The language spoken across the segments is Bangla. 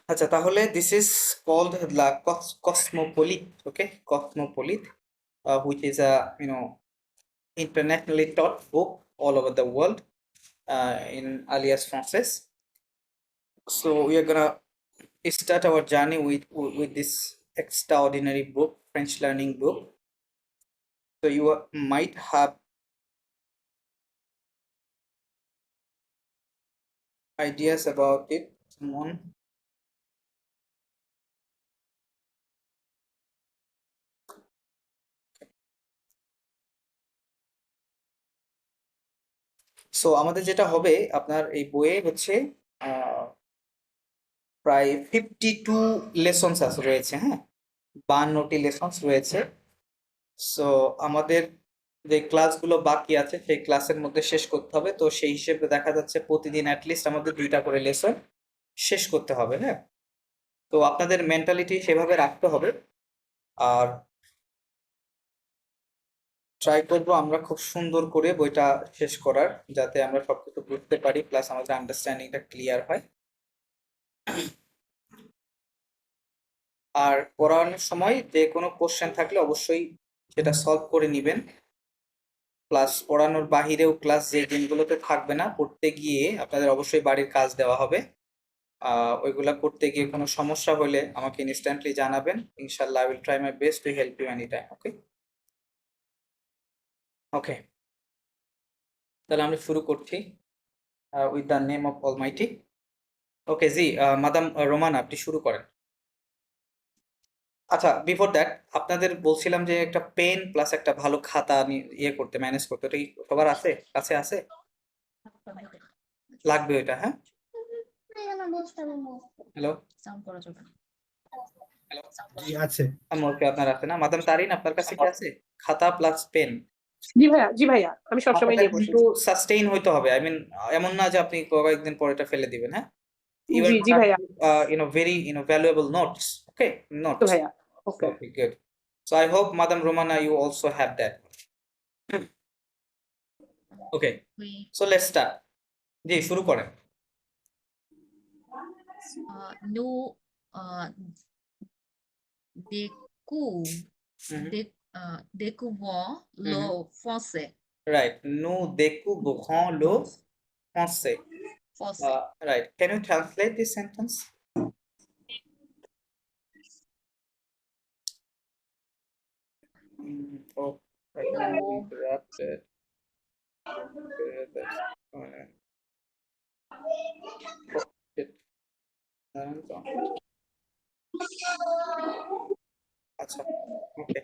আচ্ছা, তাহলে this is called the Cosmopolite, okay? Cosmopolite, which is a internationally taught book all over the world in alias français. So we are gonna start our journey with this extraordinary book, French learning book. So you might have ideas about it. Someone? So আমাদের যেটা হবে, আপনার এই বইয়ে হচ্ছে প্রায় 52 লেসনস রয়েছে, হ্যাঁ, 52টি লেসনস রয়েছে। সো আমাদের যে ক্লাসগুলো বাকি আছে সেই ক্লাসের মধ্যে শেষ করতে হবে। তো সেই হিসেবে দেখা যাচ্ছে প্রতিদিন অ্যাটলিস্ট আমাদের 2টা করে লেসন শেষ করতে হবে, হ্যাঁ। তো আপনাদের মেন্টালিটি সেভাবে রাখতে হবে, আর ট্রাই করবো আমরা খুব সুন্দর করে বইটা শেষ করার, যাতে আমরা সবকিছু বুঝতে পারি প্লাস আমাদের আন্ডারস্ট্যান্ডিংটা ক্লিয়ার হয়। আর পড়ানোর সময় যে কোনো কোশ্চেন থাকলে অবশ্যই সেটা সলভ করে নেবেন। প্লাস পড়ানোর বাহিরেও ক্লাস যে দিনগুলোতে থাকবে না, পড়তে গিয়ে আপনাদের অবশ্যই বাড়ির কাজ দেওয়া হবে। ওইগুলা করতে গিয়ে কোনো সমস্যা হলে আমাকে ইনস্ট্যান্টলি জানাবেন। ইনশাল্লাহ I will try my best to help you any time. Okay okay, তাহলে আমরা শুরু করছি with the name of almighty. Okay ji, madam Romana, আপনি শুরু করেন। আচ্ছা, বিফোর দ্যাট আপনাদের বলছিলাম যে একটা পেন প্লাস একটা ভালো খাতা ইয়ে করতে, ম্যানেজ করতে, ওটা কি সবার আছে, কাছে আছে? লাগবে ওইটা, হ্যাঁ। হ্যালো হ্যালো, জি আছে। ওকে, আপনার আছে না? মাদাম তারিন, আপনার কাছে কি আছে খাতা প্লাস পেন? জি ভাইয়া আমি সবসময় আপনাদের নিয়ে বসি। কিন্তু সাস্টেইন হইতে হবে, আই মিন এমন না যে আপনি কয়েকদিন পরে এটা ফেলে দিবেন, হ্যাঁ। You are জি ভাইয়া। very valuable notes, okay, তো notes. ভাইয়া ওকে Okay, good. So I hope Madam Romana you also have that. Okay, so let's start. জি, শুরু করেন। Nous découvrons le français. Right, nous découvrons le français. Right, can you translate this sentence? Oh, I got interrupted. Okay, that's fine. Oh, shit. আচ্ছা, okay.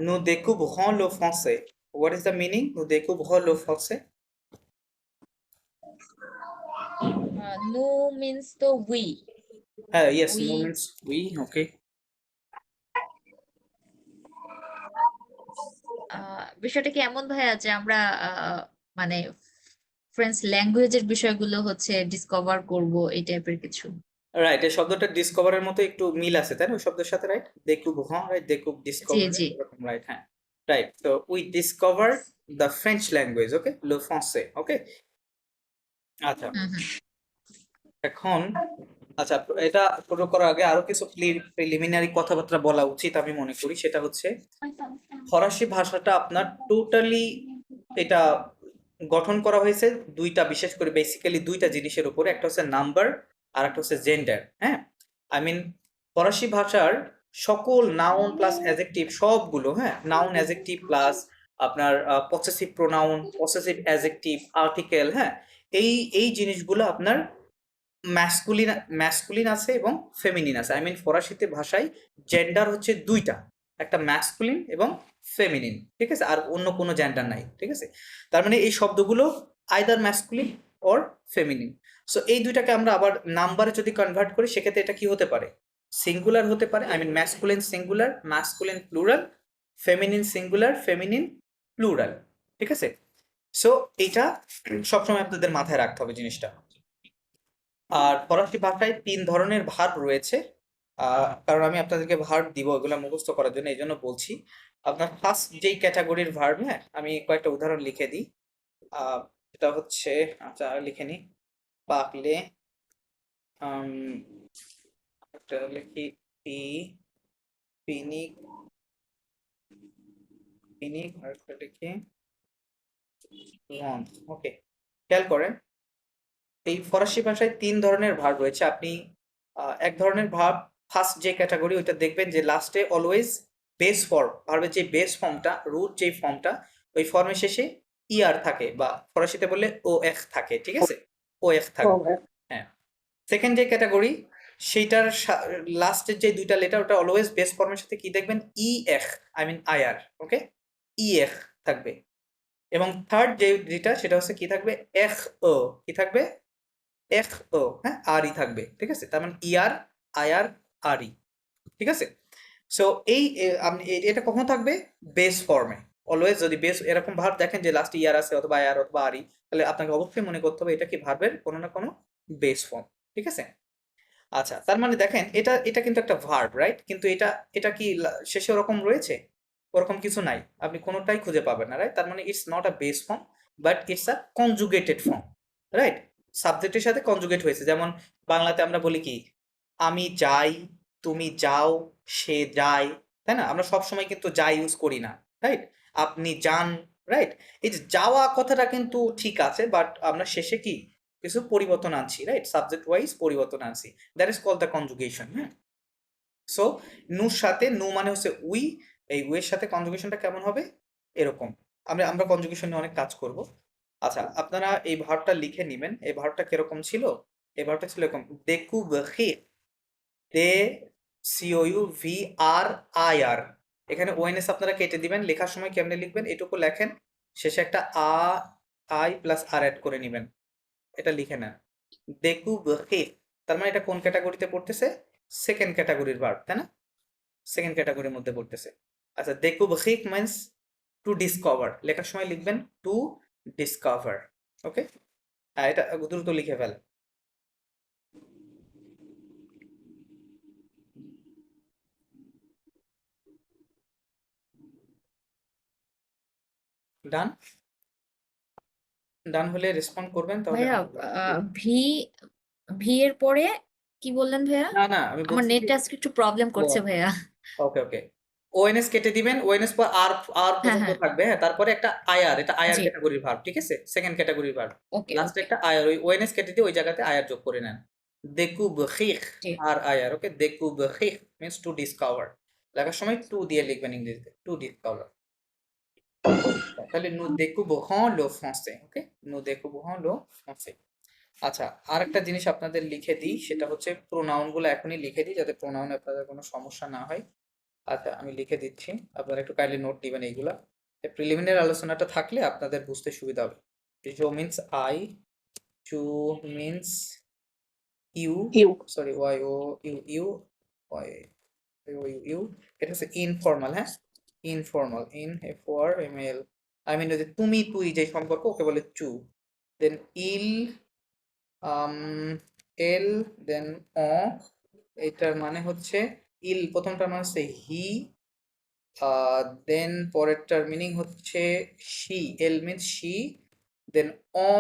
Nous découvrons le français. What is the meaning? Nous découvrons le français. Nous means the we. Yes, We. nous means we, okay. বিষয়টা কি এমন ভাইয়া যে আমরা মানে ফ্রেঞ্চ ল্যাঙ্গুয়েজের বিষয়গুলো হচ্ছে ডিসকভার করব এই টাইপের কিছু? রাইট, এই শব্দটা ডিসকভারের মতো একটু মিল আছে, তাই না ওই শব্দের সাথে? Right, découvrons, right, découvre, discover, জি এরকম, রাইট, হ্যাঁ, রাইট। তো we discover the French language, okay, le français, ওকে। আচ্ছা, এখন আচ্ছা, এটা শুরু করার আগে আরো কিছু প্রিলিমিনারি কথাবার্তা বলা উচিত আমি মনে করি। সেটা হচ্ছে ফরাসি ভাষাটা আপনার টোটালি এটা গঠন করা হয়েছে দুইটা, বিশেষ করে বেসিক্যালি দুইটা জিনিসের উপরে। একটা হচ্ছে নাম্বার আর একটা হচ্ছে জেন্ডার, হ্যাঁ। আই মিন ফরাসি ভাষার সকল নাউন প্লাস অ্যাজেক্টিভ সবগুলো, হ্যাঁ, নাউন অ্যাজেক্টিভ প্লাস আপনার possessive pronoun, possessive adjective, article, হ্যাঁ, এই জিনিসগুলো আপনার ম্যাসকুলিন আছে এবং ফেমিনিন আছে। আই মিন ফরাসিতে ভাষায় জেন্ডার হচ্ছে দুইটা, একটা ম্যাসকুলিন এবং ফেমিনিন, ঠিক আছে, আর অন্য কোনো জেন্ডার নাই, ঠিক আছে। তার মানে এই শব্দগুলো either masculine or feminine. So এই দুইটাকে আমরা আবার নাম্বারে যদি কনভার্ট করি সেক্ষেত্রে এটা কি হতে পারে? সিঙ্গুলার হতে পারে, I mean masculine singular, masculine plural, feminine singular, feminine plural, ঠিক আছে। সো এইটা সবসময় আপনাদের মাথায় রাখতে হবে জিনিসটা। আর ফরাসি ভাষায় 3 ধরনের ভার্ব রয়েছে, কারণ আমি আপনাদেরকে ভার্ব দিব এগুলো মুখস্থ করার জন্য, এই জন্য বলছি। আপনার ফার্স্ট যেই ক্যাটাগরির ভার্ব, হ্যাঁ, আমি কয়েকটা উদাহরণ লিখে দিই। এটা হচ্ছে, আচ্ছা লিখে নিই, পাকলে, একটা লিখি পি পিনিক পিনিক আর একটা লিখি লঞ্চ। ওকে, খেয়াল করেন এই ফরাসি ভাষায় 3 ধরনের ভার্ব রয়েছে। আপনি এক ধরনের ভার্ব ফার্স্ট যে ক্যাটাগরি ওইটা দেখবেন যে লাস্টে অলওয়েজ বেস ফর্ম, ভার্বের যে বেস ফর্মটা, রুট যে ফর্মটা, ওই ফর্মের শেষে ইআর থাকে বা ফরাসিতে বললে ও এখ থাকে, ঠিক আছে? ও এখ থাকে। হ্যাঁ। সেকেন্ড যে ক্যাটাগরি সেইটার লাস্টের যে দুইটা লেটার ওটা অলওয়েজ বেস ফর্মের সাথে কি দেখবেন ই এখ, আই মিন আইআর, ওকে, ই এখ থাকবে। এবং থার্ড যেটা সেটা হচ্ছে কি থাকবে এখ ও, কি থাকবে এখ ও, হ্যাঁ, আর ই থাকবে, ঠিক আছে? তার মানে ইআর আইআর আর ই, ঠিক আছে? সো এই আপনি এটা কখন থাকবে বেস ফর্মে অলওয়েজ। যদি বেস এরকম ভার্ব দেখেন যে লাস্ট ইয়ার আছে অথবা আইআর অথবা আর ই, তাহলে আপনাকে অবশ্যই মনে করতে হবে এটা কি ভার্বের কোনো না কোনো বেস ফর্ম, ঠিক আছে? আচ্ছা, তার মানে দেখেন এটা এটা কিন্তু একটা ভার্ব, রাইট? কিন্তু এটা এটা কি শেষে ওরকম রয়েছে? ওরকম কিছু নাই, আপনি কোনোটাই খুঁজে পাবেন না, রাইট? তার মানে it's not a base form but it's a conjugated form, right? সাবজেক্টের সাথে কনজুগেট হয়েছে। যেমন বাংলাতে আমরা বলি কি আমি যাই, তুমি যাও, সে যায়, তাই না? আমরা সব সময় কিন্তু যাই ইউজ করি না, রাইট? আপনি যান, রাইট? এই যে যাওয়া কথাটা কিন্তু ঠিক আছে, বাট আমরা শেষে কি কিছু পরিবর্তন আনছি, রাইট? সাবজেক্ট ওয়াইজ পরিবর্তন আনছি, that is called the conjugation. হ্যাঁ, সো নুর সাথে নু মানে হচ্ছে উই, এই উইয়ের সাথে কনজুগেশনটা কেমন হবে এরকম। আমরা কনজুগেশন নিয়ে অনেক কাজ করব। আচ্ছা, আপনারা এই ভার্বটা লিখে নেবেন। এই ভার্বটা কিরকম ছিল? এই ভার্বটা ছিল এরকম দেখু বখি, দে সিওইউ ভি আর আই আর। এখানে ওএনএস আপনারা কেটে দিবেন। লেখার সময় কেমনে লিখবেন এটুকু লেখেন, শেষে একটা আই প্লাস আর অ্যাড করে নেবেন, এটা লিখে নেন দেখু বখি। তার মানে এটা কোন ক্যাটাগরিতে পড়তেছে? সেকেন্ড ক্যাটাগরির ভার্ব, তাই না? সেকেন্ড ক্যাটাগরির মধ্যে পড়তেছে। আচ্ছা, দেখু বখিক মিন্স টু ডিসকভার, লেখার সময় লিখবেন টু ডিসকভার, ওকে? হ্যাঁ, এটা দ্রুত লিখে ফেল। ডান? ডান হলে রেসপন্ড করবেন তাহলে। ভাইয়া ভি ভি এর পরে কি বললেন ভাইয়া? না না, আমি আমার বলছি নেটটা আজকে একটু প্রবলেম করছে ভাইয়া। ওকে ওকে, ওএনএস কেটে দিবেন, ওএনএস পর আর আর হ্যাঁ পর্যন্ত হ্যাঁ, থাকবে, হ্যাঁ, তারপরে একটা আইআর, এটা আইআর জি, ক্যাটাগরির ভার্ব, ঠিক আছে? সেকেন্ড ক্যাটাগরির ভার্ব, ওকে লাস্টে ওকে, একটা আইআর, ওই ওএনএস কেটে দিয়ে ওই জায়গাতে আইআর যোগ করে নেন। দেখু বখিক জি। আর আইআর, ওকে? দেখু বখিক মিন্স টু ডিসকভার, লেখার সময় টু দিয়ে লিখবেন ইংরেজিতে, টু ডিসকভার। তাহলে nous découvrons le français, okay? nous découvrons le français। আচ্ছা, আরেকটা জিনিস আপনাদের লিখে দিই, সেটা হচ্ছে প্রোনাউন গুলো এখনই লিখে দিই যাতে প্রোনাউনে আপনাদের কোনো সমস্যা না হয়। আচ্ছা, আমি লিখে দিচ্ছি, আপনারা একটু কাইন্ডলি নোট দিবেন এইগুলা। প্রিলিমিনারি আলোচনাটা থাকলে আপনাদের বুঝতে সুবিধা হবে। জো মিন্স আই, চু means you, you sorry Y O U, you Y O U, you. এটা হচ্ছে ইনফর্মাল, হ্যাঁ, informal, in F O R M L. I mean যদি তুমি তুই যে সম্পর্ক ওকে বলে চু। দেন ইল, এল, দেন অ, এটার মানে হচ্ছে ইল, প্রথমটার মানে হচ্ছে হি, দেন পরেরটার মিনিং হচ্ছে শি, এল মিন্স শি, দেন অ,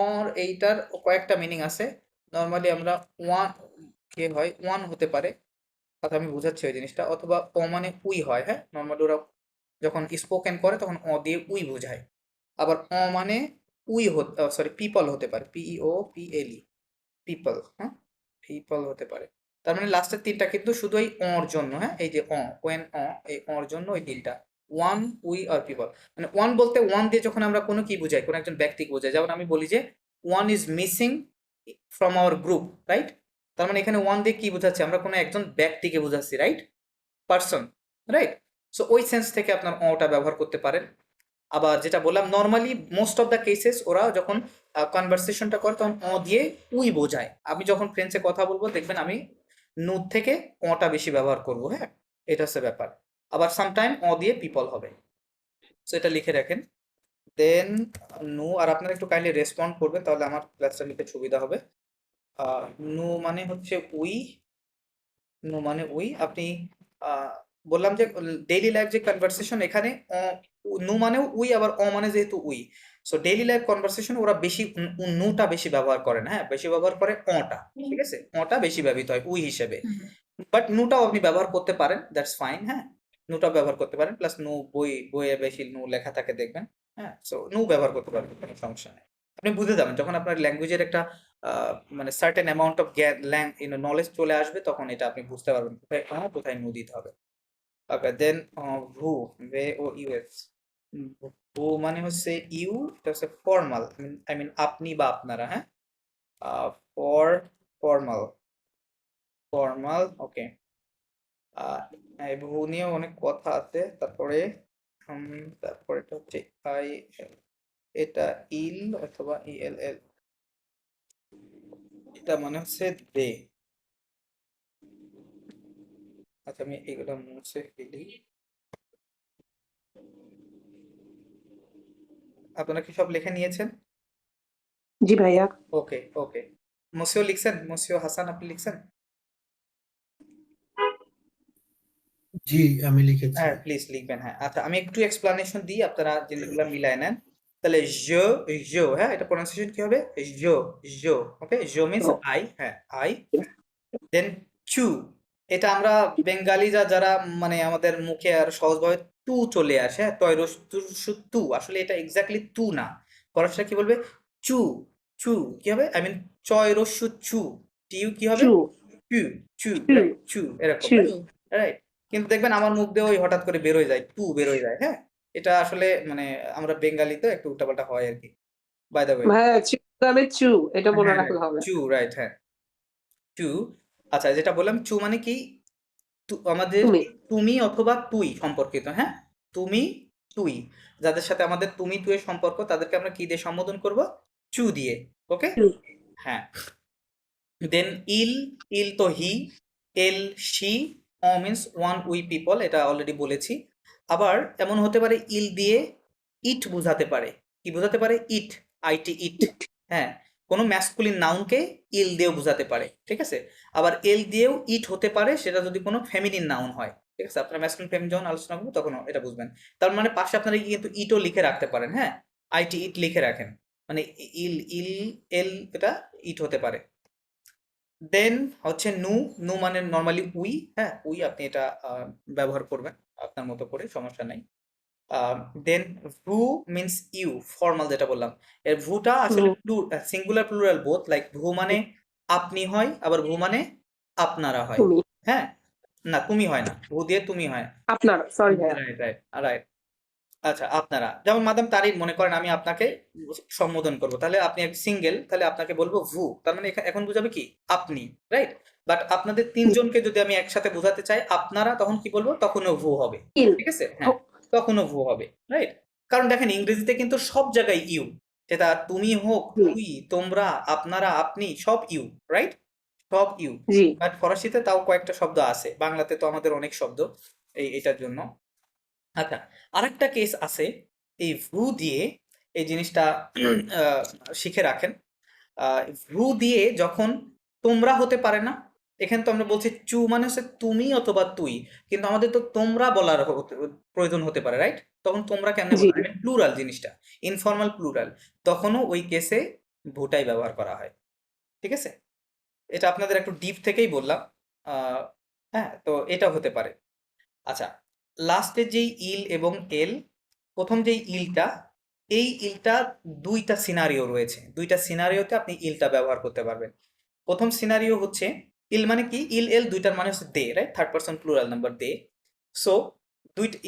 অর এইটার কয়েকটা মিনিং আছে। নর্মালি আমরা ওয়ান কে হয় ওয়ান হতে পারে, কথা আমি বুঝাচ্ছি ওই জিনিসটা, অথবা অ মানে উই হয়, হ্যাঁ, নর্মালি ওরা যখন স্পোকেন করে তখন অ দিয়ে উই বোঝায়। আবার অ মানে উই হতে, সরি পিপল হতে পারে, পিইও পিএলই, পিপল, হ্যাঁ, পিপল হতে পারে। তার মানে লাস্টের তিনটা কিন্তু শুধু এই অর জন্য, হ্যাঁ, এই যে ওয়েন এই অর জন্য ওই তিনটা ওয়ান, উই আর পিপল। মানে ওয়ান বলতে ওয়ান দিয়ে যখন আমরা কোনো কি বোঝাই, কোনো একজন ব্যক্তিকে বোঝাই, যেমন আমি বলি যে one is missing from our group, right? তার মানে এখানে ওয়ান দিয়ে কি বোঝাচ্ছি? আমরা কোনো একজন ব্যক্তিকে বোঝাচ্ছি, রাইট? Person, right? সো ওই সেন্স থেকে আপনার অটা ব্যবহার করতে পারেন। আবার যেটা বললাম normally most of the cases ওরা যখন কনভারসেশনটা করে তখন অ দিয়ে উই বোঝায়। আমি যখন ফ্রেন্সে কথা বলবো দেখবেন আমি নু থেকে অটা বেশি ব্যবহার করব, হ্যাঁ, এটা হচ্ছে ব্যাপার। আবার সামটাইম অ দিয়ে পিপল হবে। সো এটা লিখে রাখেন। দেন নু, আর আপনারা একটু কাইন্ডলি রেসপন্ড করবেন তাহলে আমার ক্লাসটা নিতে সুবিধা হবে। নু মানে হচ্ছে উই, নু মানে উই। আপনি বললাম যে ডেইলি লাইফ যে কনভারসেশন এখানে নু মানেও উই, আবার অ মানে যেহেতু we, so daily life conversation ওরা বেশি নুটা বেশি ব্যবহার করে না, হ্যাঁ, বেশি ব্যবহার করে অটা, ঠিক আছে, অটা বেশি ব্যবহৃত হয় উই হিসেবে। হুম। বাট নুটাও আপনি ব্যবহার করতে পারেন, দ্যাটস ফাইন, হ্যাঁ, নুটাও ব্যবহার করতে পারেন, প্লাস নু বইয়ে বেশি নু লেখা থাকে দেখবেন, হ্যাঁ, সো নু ব্যবহার করতে পারবেন, কোনো সমস্যা নেই। আপনি বুঝে যাবেন যখন আপনার ল্যাঙ্গুয়েজের একটা মানে সার্টেন অ্যামাউন্ট অফ নলেজ চলে আসবে, তখন এটা আপনি বুঝতে পারবেন কোথায় কোথায় নু দিতে হবে। ওকে, দেন ভু, ভে ও ইউএস, ভু মানে হচ্ছে ইউ, এটা হচ্ছে ফর্মাল, আই মিন আপনি বা আপনারা, হ্যাঁ, ফর ফর্মাল, ফর্মাল, ওকে। এই ভু নিয়ে অনেক কথা আছে, তারপরে তারপরে এটা হচ্ছে আই, এটা ইল অথবা ইএল এল, এটা মানে হচ্ছে দে। আচ্ছা, আমি এগুলো মুছে ফেলি। আপনারা কি সব লিখে নিয়েছেন? জি ভাইয়া। ওকে ওকে, মুসিও লিখছেন? মুসিও হাসান, আপনি লিখছেন? জি, আমি লিখেছি। হ্যাঁ, প্লিজ লিখবেন, হ্যাঁ। আচ্ছা, আমি একটু এক্সপ্লানেশন দিই, আপনারা জিনিসগুলো মিলায় নেন। তাহলে জো, হ্যাঁ, এটা প্রনাউন্সিয়েশন কি হবে? জো, ওকে, জো মিন্স ও, আই, হ্যাঁ, আই। দেন চু, এটা আমরা বেঙ্গালি যারা মানে আমাদের মুখে আর সহজভাবে তু চলে আসে, হ্যাঁ, তয়রস তু, আসলে এটা এক্স্যাক্টলি তু না, ফরাসিরা কি বলবে? চু, চু কি হবে, আই মিন চয়রস্যু চু, টিউ কি হবে? চু, চু, চু, চু, রাইট, চু, এরকম, চু। ট্রু। রাইট। কিন্তু দেখবেন আমার মুখ দিয়ে ওই হঠাৎ করে বেরোয় যায়, টু বেরোয় যায়, হ্যাঁ, এটা আসলে মানে আমরা বেঙ্গালি তো একটু উল্টাপাল্টা হয় আর কি, বাই দ্য ওয়ে। ভাইয়া চু নামে চু, এটা মনে হ্যাঁ, রাখলে হবে। চু, রাইট, হ্যাঁ, চু। আচ্ছা, যেটা বললাম চু মানে কি, আমাদের তুমি। তুমি অথবা তুই সম্পর্কিত, হ্যাঁ, তুমি, তুই, যাদের সাথে আমাদের তুমি তুই এর সম্পর্ক, তাদেরকে আমরা কি দিয়ে সম্বোধন করব? চু দিয়ে, ওকে, চু। হ্যাঁ। দেন ইল, ইল তো হি, এল শি, অ মিন্স ওয়ান উই পিপল, এটা অলরেডি বলেছি। আবার এমন হতে পারে ইল দিয়ে ইট বোঝাতে পারে, কি বোঝাতে পারে? ইট, আইটি, ইট, হ্যাঁ, কোনো ম্যাসকুলিন নাউনকে ইল দিয়েও বোঝাতে পারে, ঠিক আছে। আবার এল দিয়েও ইট হতে পারে, সেটা যদি কোনো ফেমিনিন নাউন হয়, ঠিক আছে, আপনারা ম্যাসকুলিন ফেমিনিন যখন আলোচনা করবো তখন এটা বুঝবেন। তার মানে পাশে আপনারা কিন্তু ইটও লিখে রাখতে পারেন, হ্যাঁ, আইটি, ইট লিখে রাখেন, মানে ইল, এল, এটা ইট হতে পারে। দেন হচ্ছে নু, নু মানে নর্মালি উই, হ্যাঁ, উই, আপনি এটা ব্যবহার করবেন আপনার মতো করে, সমস্যা নাই। দেন ভু মিন্স ইউ, ফর্মাল যেটা বললাম, এর ভুটা আসলে সিঙ্গুলার প্লুরাল বোথ, লাইক ভু মানে আপনি হয়, আবার ভু মানে আপনারা হয়, তুমি। হ্যাঁ, না তুমি হয় না, ভু দিয়ে তুমি হয়, আপনার, সরি ভাইয়া। Right right right. আচ্ছা, আপনারা, যেমন মাদাম তারিন, মনে করেন আমি আপনাকে সম্বোধন করব, তাহলে আপনি এক সিঙ্গেল, তাহলে আপনাকে বলবো ভু, তার মানে এখন বুঝাবে কি? আপনি, রাইট। বাট আপনাদের তিনজনকে যদি আমি একসাথে বোঝাতে চাই আপনারা, তখন কি বলবো? তখনও ভু হবে, ইল। ঠিক আছে, হ্যাঁ, তখনও ভু হবে, রাইট। কারণ দেখেন ইংরেজিতে কিন্তু সব জায়গায় ইউ, সেটা তুমি হোক, তুই, তোমরা, আপনারা, আপনি, সব ইউ, রাইট, সব ইউ। জি। বাট ফরাসিতে তাও কয়েকটা শব্দ আছে, বাংলাতে তো আমাদের অনেক শব্দ এটার জন্য। আচ্ছা, আরেকটা কেস আছে, এই ভ্রু দিয়ে এই জিনিসটা আহ, শিখে রাখেন। ভ্রু দিয়ে যখন তোমরা হতে পারে না, এখানে তো আমরা বলছি চু মানে হচ্ছে তুমি অথবা তুই, কিন্তু আমাদের তো তোমরা বলার প্রয়োজন হতে পারে, রাইট, তখন তোমরা কেমনে জি। বলবো? প্লুরাল জিনিসটা, ইনফর্মাল প্লুরাল, তখনও ওই কেসে ভুটাই ব্যবহার করা হয়, ঠিক আছে। এটা আপনাদের একটু ডিপ থেকেই বললাম, আহ, হ্যাঁ, তো এটা হতে পারে। আচ্ছা, লাস্টে যেই ইল এবং এল, প্রথম যেই ইলটা, এই ইলটা দুইটা সিনারিও রয়েছে, দুইটা সিনারিওতে আপনি ইলটা ব্যবহার করতে পারবেন। প্রথম সিনারিও হচ্ছে ইল মানে কি, ইল এল দুইটার মানে হচ্ছে they, right, third person plural number they. So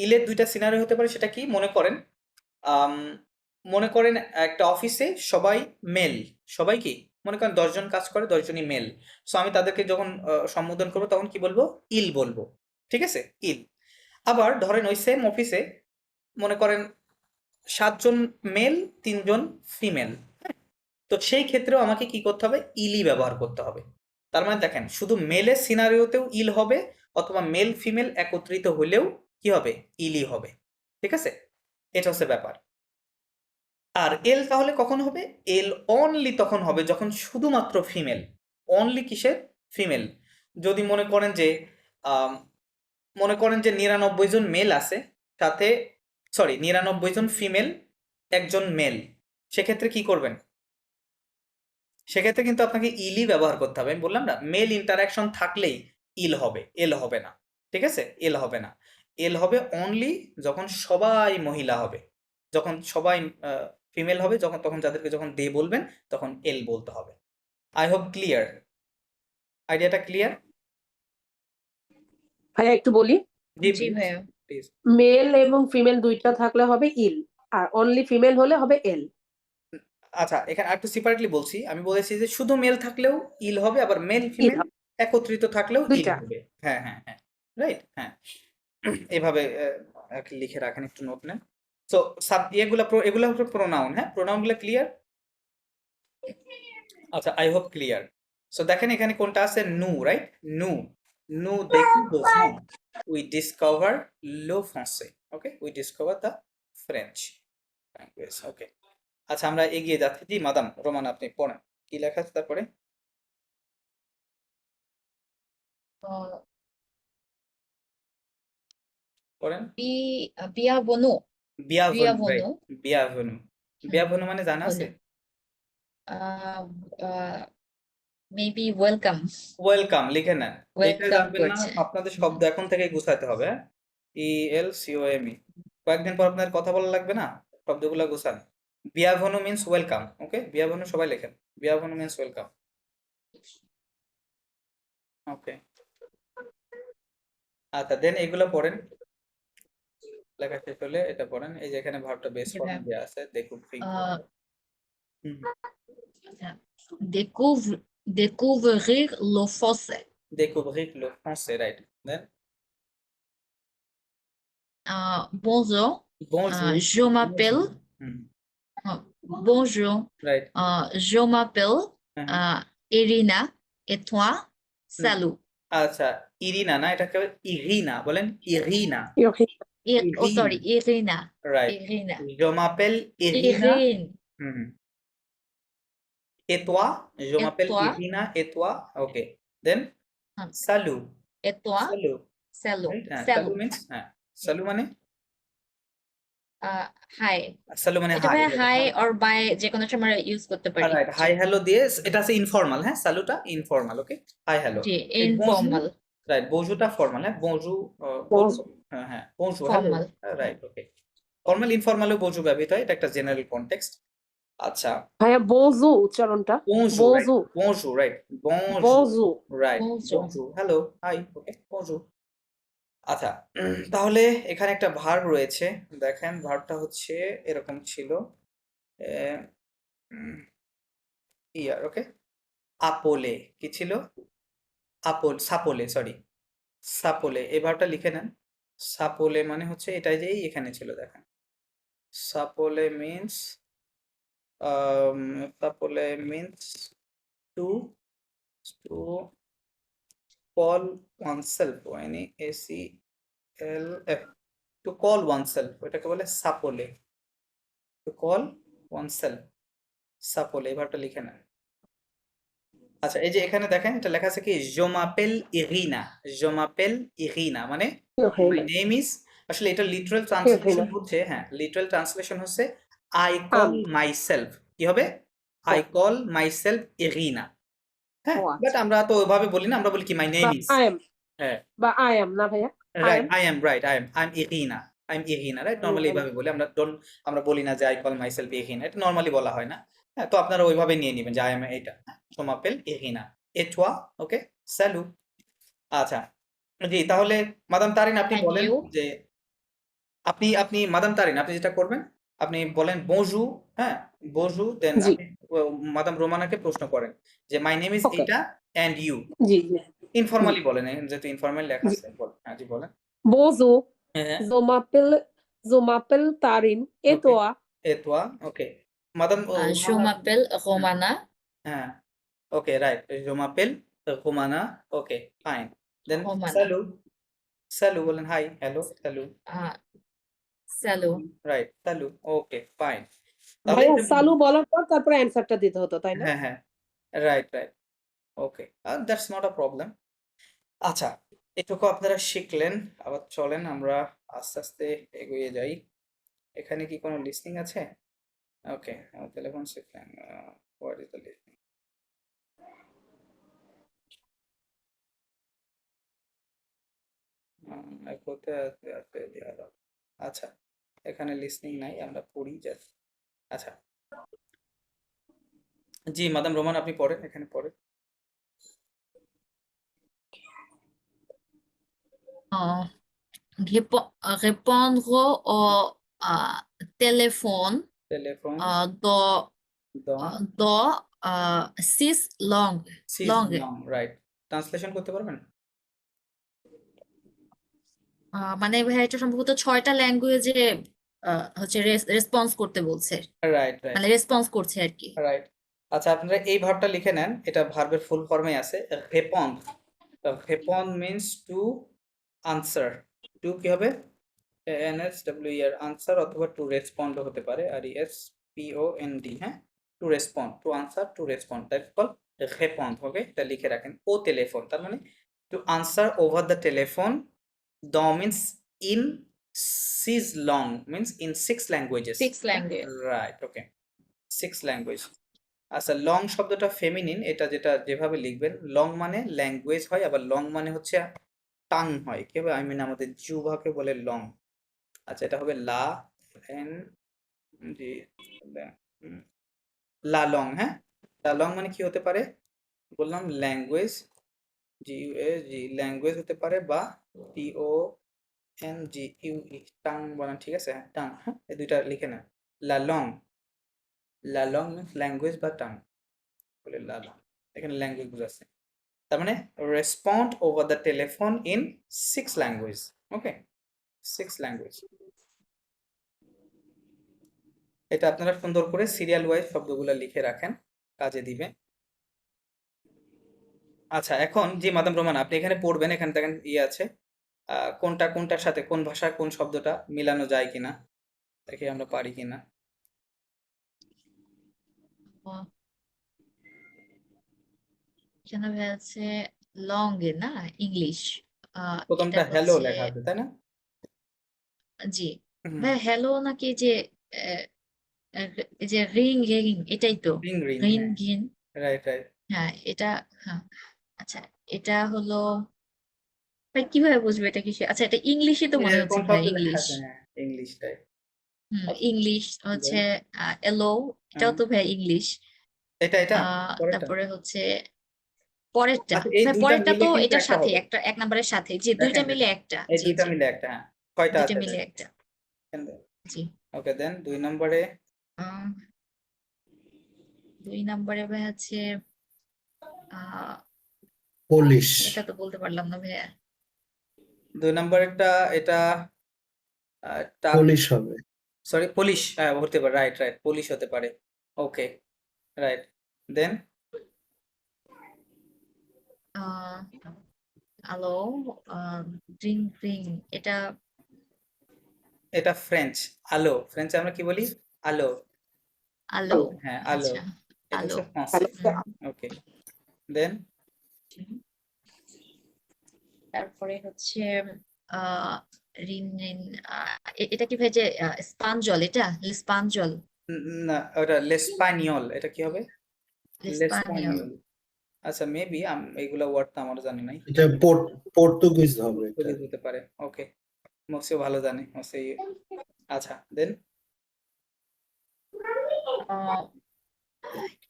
ইলের দুইটা সিনারিও হতে পারে, সেটা কি? মনে করেন আম, মনে করেন একটা অফিসে সবাই মেল, সবাই কি, মনে করেন 10 জন কাজ করে, 10 জনই মেল। সো আমি তাদেরকে যখন সম্বোধন করবো তখন কি বলবো? ইল বলবো, ঠিক আছে, ইল। আবার ধরেন ওই সেম অফিসে মনে করেন 7 জন মেল, 3 জন ফিমেল, তো সেই ক্ষেত্রেও আমাকে কি করতে হবে? ইলি ব্যবহার করতে হবে। তার মানে দেখেন, শুধু মেলের সিনারিওতেও ইল হবে, অথবা মেল ফিমেল একত্রিত হলেও কি হবে? ইলি হবে, ঠিক আছে, এটা হচ্ছে ব্যাপার। আর এল তাহলে কখন হবে? এল অনলি তখন হবে যখন শুধুমাত্র ফিমেল, অনলি কিসের? ফিমেল। যদি মনে করেন যে 99 জন মেল আছে, সাথে সরি 99 জন ফিমেল, একজন মেল, সেক্ষেত্রে কি করবেন? সেক্ষেত্রে কিন্তু আপনাকে ইলই ব্যবহার করতে হবে। আমি বললাম না, মেল ইন্টারাকশন থাকলেই ইল হবে, এল হবে না। ঠিক আছে, এল হবে না। এল হবে অনলি যখন সবাই মহিলা হবে, যখন সবাই ফিমেল হবে, যখন তখন যাদেরকে যখন দে বলবেন তখন এল বলতে হবে। আই হোপ ক্লিয়ার, আইডিয়াটা ক্লিয়ার? ভাইয়া একটু বলি, জি জি ভাইয়া। প্লিজ। মেল এবং ফিমেল দুইটা থাকলে হবে ইল, আর অনলি ফিমেল হলে হবে এল। আচ্ছা, এখানে একটু সেপারেটলি বলছি, আমি বলেছি যে শুধু মেল থাকলেও ইল হবে, আবার মেল ইল ফিমেল হবে একত্রিত থাকলেও ইল দুইটা। হবে। হ্যাঁ হ্যাঁ হ্যাঁ, রাইট, হ্যাঁ। এভাবে লিখে রাখেন, একটু নোট নেন। সো এগুলো হচ্ছে প্রোনাউন। হ্যাঁ, প্রোনাউনগুলো ক্লিয়ার? আচ্ছা, আই হোপ ক্লিয়ার। সো দেখেন এখানে কোনটা আছে, নু, রাইট? নু, নু découvrons, we discover le français, okay, we discover the French language, ওকে। আচ্ছা, আমরা এগিয়ে যাচ্ছি। জি মাদাম রোমান, আপনি পড়েন কি লেখা আছে তারপরে আহ, পড়েন। bienvenue, বিয়াভনু, রাইট, bienvenue, বিয়াভনু। বিয়াভনু মানে জানা আছে? আহ, আহ, maybe welcome, ওয়েলকাম লিখে নেন, এটা welcome জানবেন না, করছে। আপনাদের শব্দ এখন থেকে গুছাতে হবে। হ্যাঁ, ELCOME, কয়েকদিন পর আপনার কথা বলা লাগবে না, শব্দগুলো গুছান। বিয়াভনু মিন্স ওয়েলকাম, ওকে, বিয়াভনু সবাই লেখেন, বিয়াভনু মিন্স ওয়েলকাম, ওকে। আচ্ছা, দেন এগুলো পড়েন, লেখা শেষ হলে এটা পড়েন। এই যে এখানে ভার্বটা বেস জি ফর্মে ভাইয়া। দেওয়া আছে, দেখুন ফিং। আহ, হুম, আচ্ছা, découvrir le français. découvrir le français, right. Then Bonjour, bonjour, je m'appelle, bonjour, হুম, bonjour, রাইট, je m'appelle হ্যাঁ হ্যাঁ, Irina, et toi, হুম। salut. আচ্ছা, ইরিনা না, এটাকে ইরিনা বলেন, Irina, Oh, Irina, sorry, Irina, right. Irina, Je m'appelle Irina, Irine, হুম, et toi, je et m'appelle toi, Irina, et toi, okay. Then um, salut, et toi, salut, salut, right? হ্যাঁ, salut salut. means হ্যাঁ, salut মানে, Hi. salut মানে এটা হাই, ভাই হাই হাই, অর বাই যে কোনো সময় আমরা ইউজ করতে পারি। রাইট, হাই হ্যালো দিয়ে, এটা আছে ইনফর্মাল। হ্যাঁ, সালুটা ইনফর্মাল, ওকে, হাই হ্যালো। জি, বঞ্জু, ইনফর্মাল, রাইট, বঞ্জুটা ফর্মাল। হ্যাঁ, বঞ্জু, বঞ্জু, বঞ্জু। হ্যাঁ হ্যাঁ, বঞ্জু, হ্যালো, ফর্মাল। রাইট, ওকে। ফর্মাল ইনফর্মালও বঞ্জু ব্যবহৃত হয়, এটা একটা জেনারেল কনটেক্সট। আচ্ছা, ভাইয়া বজু উচ্চারণটা, bonjour, right? বজু, Bonjour, right? Bonjour, বজু। right? Bonjour. Bonjour, hello, hi, okay, bonjour. আচ্ছা, তাহলে এখানে একটা ভার্ব রয়েছে, দেখেন ভার্বটা হচ্ছে এরকম ছিল, ইয়ার, ওকে, আপোলে, কি ছিল? সাপোলে, সরি, সাপোলে। এই ভার্বটা লিখে নেন। সাপোলে মানে হচ্ছে এটা, যেই এখানে ছিল, দেখেন, সাপোলে মিন্স, সাপোলে means to to call oneself, ONESELF, to call oneself, ওটাকে বলে সাপোলে, to call oneself, সাপোলে। এই ভার্বটা লিখে নেন। আচ্ছা, এই যে এখানে দেখেন এটা লেখা আছে কি, je m'appelle Irina, je m'appelle Irina মানে my name is, আসলে এটা লিটারাল ট্রান্সলেশন হচ্ছে, হ্যাঁ, লিটারাল ট্রান্সলেশন হচ্ছে I call myself, কি হবে? I call myself Irina। হ্যাঁ, ও বাট আচ্ছা, আমরা তো ওইভাবে বলি না, আমরা বলি কি, my বা name is। আই এম, হ্যাঁ, বা আই এম না ভাইয়া, I right, M. I M, right, I'm Irina, right, normally এইভাবে বলি আমরা, আমরা বলি না যে আই কল মাইসেলফ ইরিনা, এটা নরমালি বলা হয় না। হ্যাঁ, তো আপনারা ওইভাবে নিয়ে নেবেন যে আই এম এটা, সোমাপেল ইরিনা, এটুয়া, ওকে, স্যালু। আচ্ছা, জি, তাহলে মাদাম তারিন আপনি And বলেন you? যে, আপনি মাদাম তারিন আপনি যেটা করবেন, আপনি বলেন বজু, হ্যাঁ, বজু, দেন জি, আপনি মাদাম রোমানাকে প্রশ্ন করেন যে মাই নেম ইজ ওকে, এটা অ্যান্ড ইউ, জি জি জি ইনফর্মালি বলেন, যেহেতু ইনফর্মাল লেখা জি। আছে, বলেন, হ্যাঁ জি বলেন। বজু, হ্যাঁ হ্যাঁ, জোমাপেল তারিন, এ ওকে, তোয়া। et toi, okay. Madame Je Romana, m'appelle হ্যাঁ, Romana. হ্যাঁ, okay, right. Je m'appelle Romana, okay, fine. Then Romana. salut, salut বলেন, hi, hello, salut, Salut. right, salut, okay, fine. তাহলে ভাইয়া এটা সালু বলার পর তারপরে অ্যান্সারটা দিতে হতো, তাই না? হ্যাঁ হ্যাঁ, right right, okay, that's not a problem. আচ্ছা, এটুকু আপনারা শিখলেন, আবার চলেন আমরা আস্তে আস্তে এগিয়ে যাই। এখানে কি কোনো লিসনিং আছে? Okay, telephone signal, what is the listening? কোথায় আছে dialogue? আচ্ছা, এখানে লিসনিং নাই, আমরা পড়ি জাস্ট। আচ্ছা, জি মাদাম রোমান আপনি পড়েন, এখানে পড়েন। Euh, répondre au téléphone telephone dans, দন dans 6 langues. সিজ langues. Long, right. ট্রান্সলেশন করতে পারবেন? মানে ভাইয়া এটা সম্ভবত 6টা ল্যাঙ্গুয়েজে হচ্ছে রেসপন্স করতে বলছে, রাইট রাইট মানে রেসপন্স করছে আর কি। রাইট। আচ্ছা, আপনারা এই ভার্বটা লিখে নেন, এটা ভার্বের ফুল ফর্মে আছে, রেপন্ড। রেপন্ড মিন্স টু আনসার। টু কি হবে? ANSWER, আনসার, অথবা টু রেসপন্ড হতে পারে, RESPOND, হ্যাঁ, to respond, to answer, to respond, that's call রেপন্ড। ওকে, এটা লিখে রাখেন। ও টেলিফোন তার মানে to answer over the telephone. দ মিন্স ইন, সিজ লং means in 6 languages. 6 language. Right, okay, 6 language. আচ্ছা, লং শব্দটা ফেমিনিন, এটা যেটা যেভাবে লিখবেন, লং মানে ল্যাঙ্গুয়েজ হয়, আবার লং মানে হচ্ছে টাং হয়। কি হবে? আই মিন আমাদের জিহ্বাকে বলে লং। আচ্ছা, এটা হবে লা এন জি লা লং, হ্যাঁ। লা লং মানে কি হতে পারে? বললাম ল্যাঙ্গুয়েজ, জি ল্যাঙ্গুয়েজ হতে পারে, বা TONGUE, টাং বানান, ঠিক আছে? হ্যাঁ, টাং, হ্যাঁ, এই দুইটা লিখে নেন। লা লং, লা লং মিন্স ল্যাঙ্গুয়েজ বা টাং, বলে লা লং, এখানে ল্যাঙ্গুয়েজ বুঝাচ্ছে। তার মানে respond over the telephone in 6 language. Okay, 6 language. এটা আপনারা সুন্দর করে সিরিয়াল ওয়াইজ শব্দগুলো লিখে রাখেন, কাজে দিবে। আচ্ছা, এখন যে মাদাম রোমান আপনি এখানে পড়বেন, এখানে দেখেন আছে, কোনটা কোনটার সাথে, কোন ভাষার কোন শব্দটা মিলানো যায় কিনা, দেখি আমরা পারি কিনা। এখানে ভাইয়া আছে লং এ না, ইংলিশ। এটা প্রথমটা হ্যালো হচ্ছে, লেখা আছে, তাই না? জি হুম, ভাইয়া হ্যালো নাকি যে আহ, এই যে রিং রিং, এটাই তো রিং রিং, রিং হ্যাঁ, গিন। Right right. হ্যাঁ এটা, হ্যাঁ। আচ্ছা, এটা হলো ভাই কিভাবে বুঝবো এটা কিসে? আচ্ছা, এটা ইংলিশই তো মনে হচ্ছে কোন ভাই, শব্দ লেখা ইংলিশ। আছে? হ্যাঁ, ইংলিশটাই। ইংলিশ হচ্ছে Then, এলো, এটাও তো ভাই ইংলিশ। এটা এটা পরেরটা। তারপরে হচ্ছে পরেরটা, আচ্ছা, এই ভাই দুইটা পরেরটা মিলে তো কিন্তু এটার একটা সাথে হবে। একটা, 1 নম্বরের সাথে, যে দুইটা দেখেন মিলে দেখেন, একটা। এই জি দুইটা জি, মিলে একটা, হ্যাঁ। কয়টা দুইটা আছে? মিলে একটা। জি। ওকে, দেন 2 নম্বরে। আহ, 2 নম্বরে ভাই আছে আহ পুলিশ, এটা তো বলতে পারলাম না ভাইয়া। 2 নম্বরেরটা এটা টার্ম, পুলিশ হবে। সরি, পুলিশ, হ্যাঁ হতে পারে, রাইট রাইট, পুলিশ হতে পারে। ওকে, রাইট। দেন আলো, ড্রিং ড্রিং, এটা এটা ফ্রেঞ্চ, আলো। ফ্রেঞ্চে আমরা কি বলি? আলো। আলো। হ্যাঁ, আলো। আচ্ছা, এটা আলো। হচ্ছে ফ্রান্সে। ওকে, দেন তারপরে হচ্ছে আহ রিন রিন, এটা কি ভাই যে স্পাঞ্জল, এটা স্পাঞ্জল, না, ওটা লেসপানিয়ল, এটা কি হবে? স্পানিয়ল। লেসপানিয়ল। আচ্ছা, মেবি এইগুলা ওয়ার্ড তো আমার জানা নাই, এটা পর্তুগিজ হবে এটা। পর্তুগিজ হতে পারে। ওকে, মসিও ভালো জানে, মসি। আচ্ছা, দেন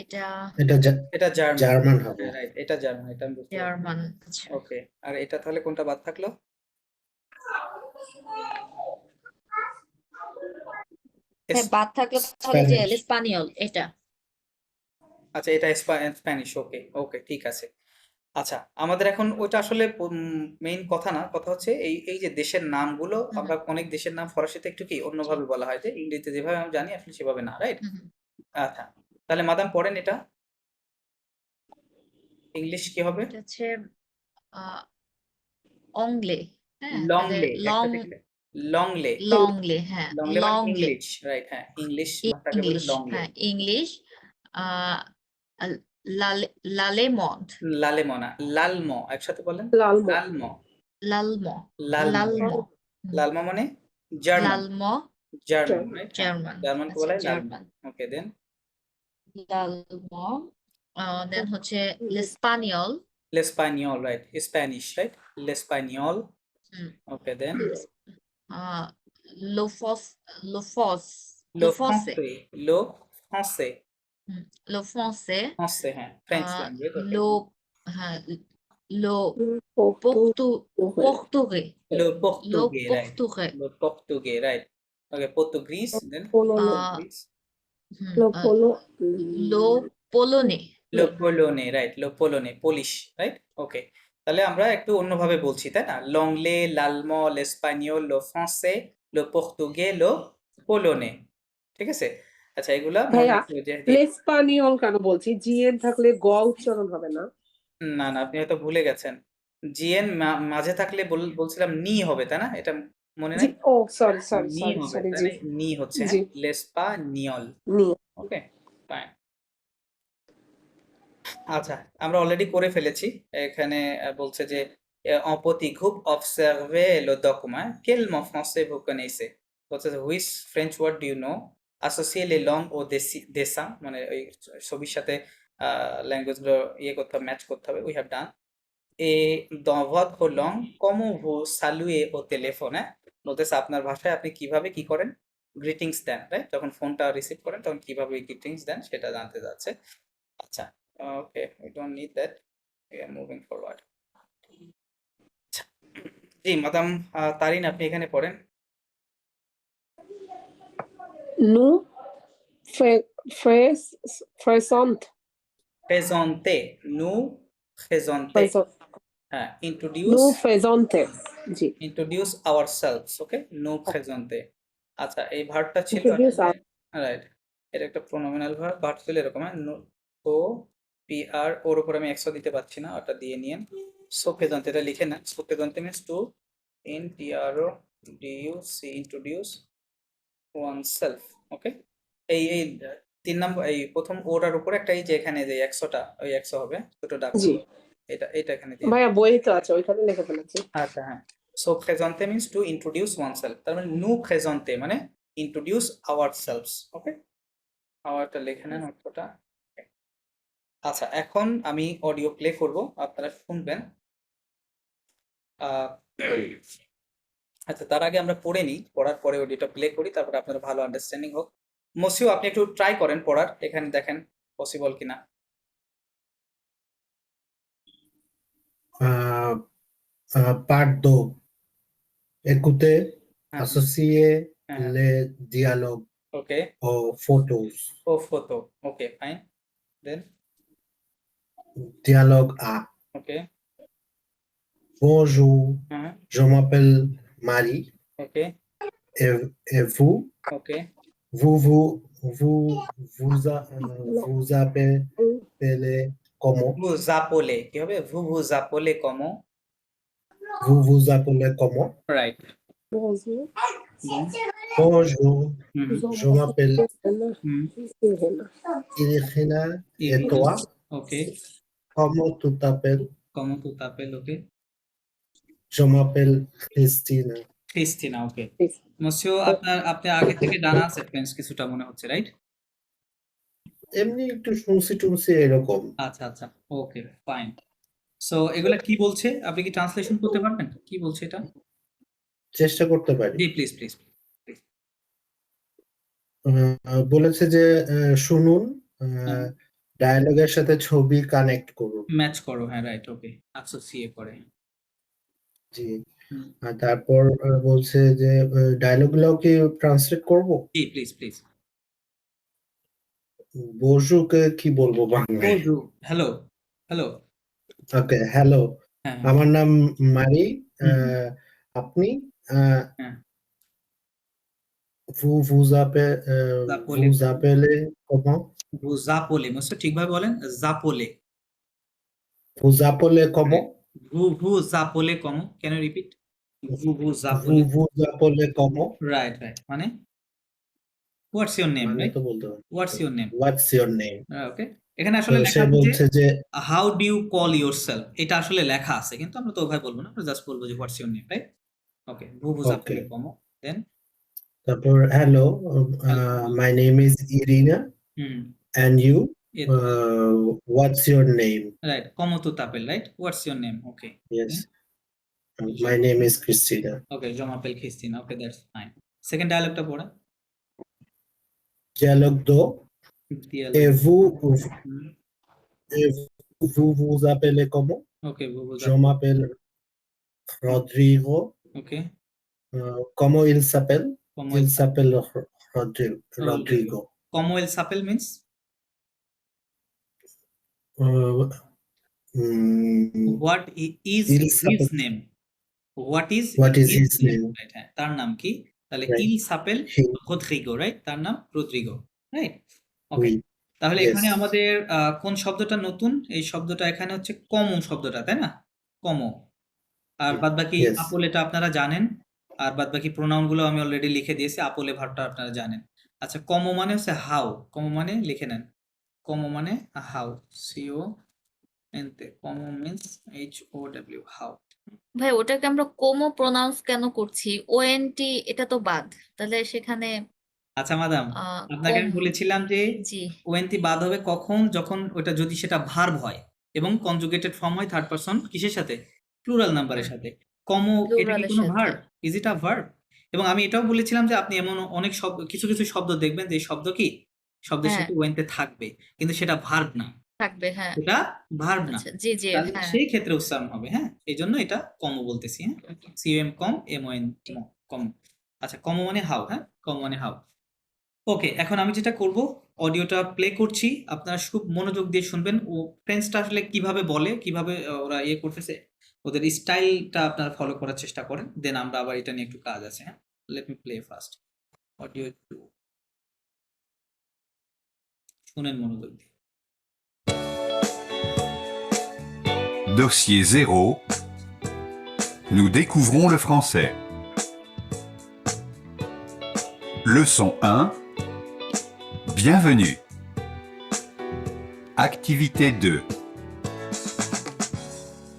এটা এটা এটা জার্মান। জার্মান হবে। রাইট, এটা জার্মান, এটা আমি বুঝতে পারছি। জার্মান। আচ্ছা, ওকে, আর এটা তাহলে কোনটা বাদ থাকলো? হ্যাঁ বাদ থাকলে তাহলে যে স্প্যানিশ। স্পানিয়ল এটা। আচ্ছা, এটা স্প্যানিশ। ওকে ওকে, ঠিক আছে। আচ্ছা, আমাদের এখন ওইটা আসলে মেইন কথা না, কথা হচ্ছে এই এই যে দেশের নামগুলো, হুম, আমরা অনেক দেশের নাম ফরাসিতে একটু কি জি। অন্যভাবে বলা হয়, যে ইংরেজিতে যেভাবে আমি জানি আসলে সেভাবে না, রাইট? হুম, হুম। আচ্ছা, তাহলে মাদাম পড়েন এটা, ইংলিশ কি হবে? এটা হচ্ছে আহ অংলে, হ্যাঁ তাহলে লংলে, লং, একসাথে গেলে লংলে। লংলে, হ্যাঁ লংলে মানে লংলে। ইংলিশ, রাইট, হ্যাঁ, ইংলিশ ভাষাকে বলে ইংলিশ, লংলে। হ্যাঁ ইংলিশ। আহ লালে, লালেমন্ড, লালেমনা, লালমো, একসাথে বলেন। লালমো, লালমো, লালমো, লালমো, লালমো, লালমো মানে জার্মান। লালমো, জার্মান, রাইট? হ্যাঁ, জার্মান জার্মানকে আচ্ছা বলা হয় লালমা। জার্মান ওকে, দেন লালমা দেন হচ্ছে স্পানিয়ল l'espagnol, right? Spanish, right? L'espagnol. হুম Okay, then আহ লোফস লোফস le লোফসে français, le français, লোফসে français, হ্যাঁ, French আহ language, okay. লো হ্যাঁ লো Portugués. পোর্তুগে Le লো portugais, right? পোর্তুগে Le portugais, right? Okay, Portuguese, then Polonais. আহ Portuguese. Lo polo. লো পোলোনে Le polonais, right? Le polonais, Polish, right? Okay. তাহলে আমরা একটু অন্যভাবে বলছি, তাই না? L'anglais, l'allemand, l'espagnol, le français, le portugais, le polonais. ঠিক আছে? আচ্ছা, এগুলা মনে ভাইয়া রাখতে হবে যে লেসপানিয়ল কেন বলছি? জিএন থাকলে গ উচ্চারণ হবে না? না না, আপনি হয়তো ভুলে গেছেন। জিএন মাঝে থাকলে বলছিলাম নি হবে, তাই না? এটা মনে জি নাই? ও সরি সরি নি সরি হবে, সরি তাই জি না? নি হচ্ছে, জি হ্যাঁ, লেসপানিয়ল। নি ওকে, ফাইন। আচ্ছা, আমরা অলরেডি করে ফেলেছি। এখানে বলছে যে en petit groupe observez le document. Quel mot français vous connaissez? বলছে যে which French word do you know? Associer les langues au dessin, মানে ওই ছবির সাথে ল্যাঙ্গুয়েজ গুলো ইয়ে করতে হবে, ম্যাচ করতে হবে। We have done. Et dans votre langue, comment vous saluez au téléphone? হ্যাঁ, বলতেছে আপনার ভাষায় আপনি কিভাবে কি করেন, গ্রিটিংস দেন, রাইট? যখন ফোনটা রিসিভ করেন তখন কিভাবে গ্রিটিংস দেন সেটা জানতে যাচ্ছে। আচ্ছা, ওকে, we don't need that. We are moving forward. আচ্ছা, জি মাদাম তারিন, আপনি এখানে পড়েন। নু ফ্রেসন্ট প্রেজন্তে, nous présenter, হ্যাঁ, নু introduce ফ্রেজন্তে জি introduce ourselves, ওকে, nous présenter। আচ্ছা, এই ভার্বটা ছিল ইন্ট্রোডিউস রাইট, এটা একটা প্রোনোমিনাল ভার্ব, ভার্ব ছিল এরকম, হ্যাঁ, ও পি আর, ওর উপর আমি 100 দিতে পারছি না, ওটা দিয়ে নিয়েন। সো প্রেজেন্ট, এটা লিখে নেন। সো প্রেজেন্ট means to introduce oneself, okay. এই 3 নম্বর, এই প্রথম ওটার উপর একটা, এই যে এখানে যে 100টা, ওই 100 হবে ছোট ডাক, জি এটা এখানে দিয়ে। ভাইয়া বই তো আছে ওইখানে লিখে ফেলেছি আচ্ছা, হ্যাঁ। সো প্রেজেন্টে মিন্স টু ইন্ট্রোডিউস ওয়ানসেলফ, তার মানে নু প্রেজেন্টে মানে ইন্ট্রোডিউস আওয়ারসেলভস, ওকে। আওয়ারটা লিখে নেন অর্থটা। আচ্ছা, এখন আমি অডিও প্লে করব, আপনারা শুনবেন। আচ্ছা, তার আগে আমরা পড়ে নিই, পড়ার পরে অডিওটা প্লে করি, তারপরে আপনারা ভালো আন্ডারস্ট্যান্ডিং হোক। মসিও, আপনি একটু ট্রাই করেন পড়ার, এখানে দেখেন পসিবল কিনা। Part 2. Écoutez, হ্যাঁ, associez হ্যাঁ, les dialogues okay, aux photos. ও ফটো, okay, fine, then, Dialogue A. Okay, Bonjour, হ্যাঁ, je m'appelle Marie. Okay, Et vous? Okay, Vous appelez comment? vous appelez, কি হবে? vous appelez comment? Vous appelez comment? Right, Bonjour, je m'appelle হুম, Irina. Et toi? ওকে, Comment tu t'appelles? comment tu t'appelles? ওকে, Je m'appelle Christina. ক্রিস্টিনা, ওকে। মসিও, আপনি আগে থেকে জানা আছে ফ্রেন্ডস কিছুটা মনে হচ্ছে, রাইট? এমনি একটু শুনছি এরকম। আচ্ছা আচ্ছা, ওকে, ফাইন। সো এগুলা কি বলছে, আপনি কি ট্রান্সলেশন করতে পারবেন? কি বলছে এটা? চেষ্টা করতে পারি। জি, প্লিজ প্লিজ। বলেছে যে শুনুন, হ্যাঁ। ডায়ালগের সাথে ছবি কানেক্ট করুন। ম্যাচ করো, হ্যাঁ, রাইট, ওকে, অ্যাসোসিয়েট করে। জি, হুম, আর তারপর বলছে যে ডায়লগগুলো কি ট্রান্সলেট করব? জি, প্লিজ প্লিজ। বজুকে কি বলবো বাংলায়? বজু, হ্যালো, হ্যালো, ওকে, হ্যালো, হ্যাঁ, আমার নাম মারি। হুম, আপনি? হ্যাঁ, vous appelez comment? জাপোলে, মসিও ঠিকভাবে বলেন, জাপোলে। Vous appelez comment? vous জাপোলে কমো, ক্যান ইউ রিপিট? vous জাপোলে, Vous appelez comment? Right right, মানে হোয়াটস ইওর নেম, মানে রাইট? তো বলতে হবে। What's your name, What's your name? Okay. এখানে তো আসলে সে লেখা আছে যে বলছে যে how do you call yourself, এটা আসলে লেখা আছে, কিন্তু আমরা তো ওভাবে বলবো না, আমরা জাস্ট বলবো যে হোয়াটস your name, right? Okay, vous okay, appelez comment, দেন তারপর hello, my name is Irina hmm and you, it what's your name? right como tu t'appelles right what's your name okay Yes, okay my name is Christina. okay je m'appelle Christina okay that's fine second dialogue টা পড়া Dialogue 2. dialogue Et vous, hmm, et vous vous appelez comment? okay vous vous Je m'appelle Rodrigo. okay Comment il s'appelle? como Il el s'appelle Rodrigo Rodrigo. como el s'appelle means Uh, mm, what is il his s'appelle, name what is what is his his name? right হ্যাঁ তার নাম কি তাহলে Right. il s'appelle He, Rodrigo right তার নাম রদ্রিগো রাইট ওকে oui, তাহলে yes. এখানে আমাদের কোন শব্দটা নতুন এই শব্দটা এখানে হচ্ছে কমো শব্দটা তাই না কমো আর বাদবাকি Yes. আপোলেটা আপনারা জানেন আর বাদবাকি প্রোনাউন গুলো আমি অলরেডি লিখে দিয়েছি আপোলে ভার্বটা আপনারা জানেন আচ্ছা কমো মানে হচ্ছে হাউ কমো মানে লিখে নেন কমো মানে হাউ সিও এনতে কমো মিন্স HOW হাউ ভাই ওটাকে আমরা কোমো প্রনাউন্স কেন করছি ওএনটি এটা তো বাদ তাহলে সেখানে আচ্ছা মাদাম আপনাকে আমি কম বলেছিলাম যে জি ওএনটি বাদ হবে কখন যখন ওটা যদি সেটা ভার্ব হয় এবং কনজুগেটেড ফর্ম হয় থার্ড পারসন কিসের সাথে প্লুরাল নাম্বারের সাথে কমো এটা কি প্লুরালের কোনো সাথে verb is it a verb এবং আমি এটাও বলেছিলাম যে আপনি এমন অনেক শব্দ কিছু কিছু শব্দ দেখবেন যে এই শব্দ কি শব্দের হ্যাঁ সাথে ওয়েনতে থাকবে কিন্তু সেটা ভার্ব না থাকবে হ্যাঁ এটা ভার্ব না আচ্ছা জি জি তাহলে হ্যাঁ সেই ক্ষেত্রে উচ্চারণ হবে হ্যাঁ এই জন্য এটা কমো বলতেছি হ্যাঁ সিএম কম এমওএন কম আচ্ছা কমো মানে হাউ হ্যাঁ কমো মানে হাউ ওকে এখন আমি যেটা করব অডিওটা প্লে করছি আপনারা খুব মনোযোগ দিয়ে শুনবেন ও ফ্রেঞ্চটা আসলে কিভাবে বলে কিভাবে ওরা ইয়ে করতেছে ওদের স্টাইলটা আপনারা ফলো করার চেষ্টা করেন দেন আমরা আবার এটা নিয়ে একটু কাজ আছে হ্যাঁ let me play first audio একটু শুনেন মনোযোগ দিয়ে Dossier 0. Nous découvrons le français. Leçon 1. Bienvenue. Activité 2.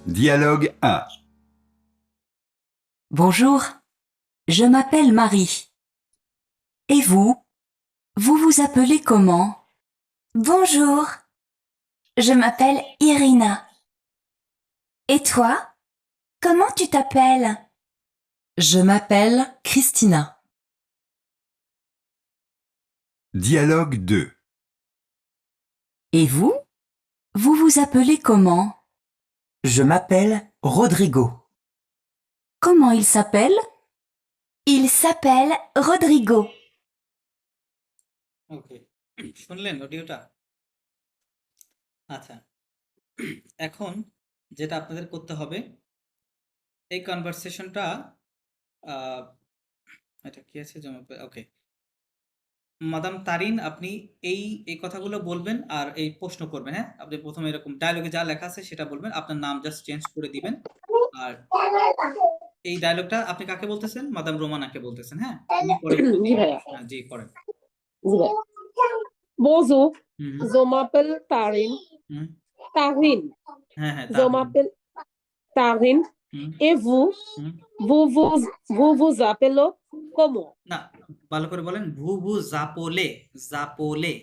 Dialogue 1. Bonjour, je m'appelle Marie. Et vous? Vous vous appelez comment? Bonjour, je m'appelle Irina. Et toi? Comment tu t'appelles? Je m'appelle Christina. Dialogue 2. Et vous? Vous vous appelez comment? Je m'appelle Rodrigo. Comment il s'appelle? Il s'appelle Rodrigo. ওকে শুনলেন অডিওটা আচ্ছা এখন যেটা আপনাদের করতে হবে এই কনভারসেশনটা এটা কি আছে ওকে মাদাম তারিন আপনি এই এই কথাগুলো বলবেন আর এই প্রশ্ন করবেন হ্যাঁ আপনি প্রথমে এরকম ডায়লগে যা লেখা আছে সেটা বলবেন আপনার নাম জাস্ট চেঞ্জ করে দিবেন আর এই ডায়লগটা আপনি কাকে বলতেছেন মাদাম রোমানাকে বলতেছেন হ্যাঁ উনি পরে জি ভাইয়া হ্যাঁ জি করেন জি ভাইয়া Bonjour, হুম je m'appelle Tarin. হুম Tarin, হ্যাঁ হ্যাঁ je m'appelle Tarin. হুম Et vous? হুম Vous vous appelez comment? না ভালো করে বলেন ভু ভু জাপোলে জাপোলে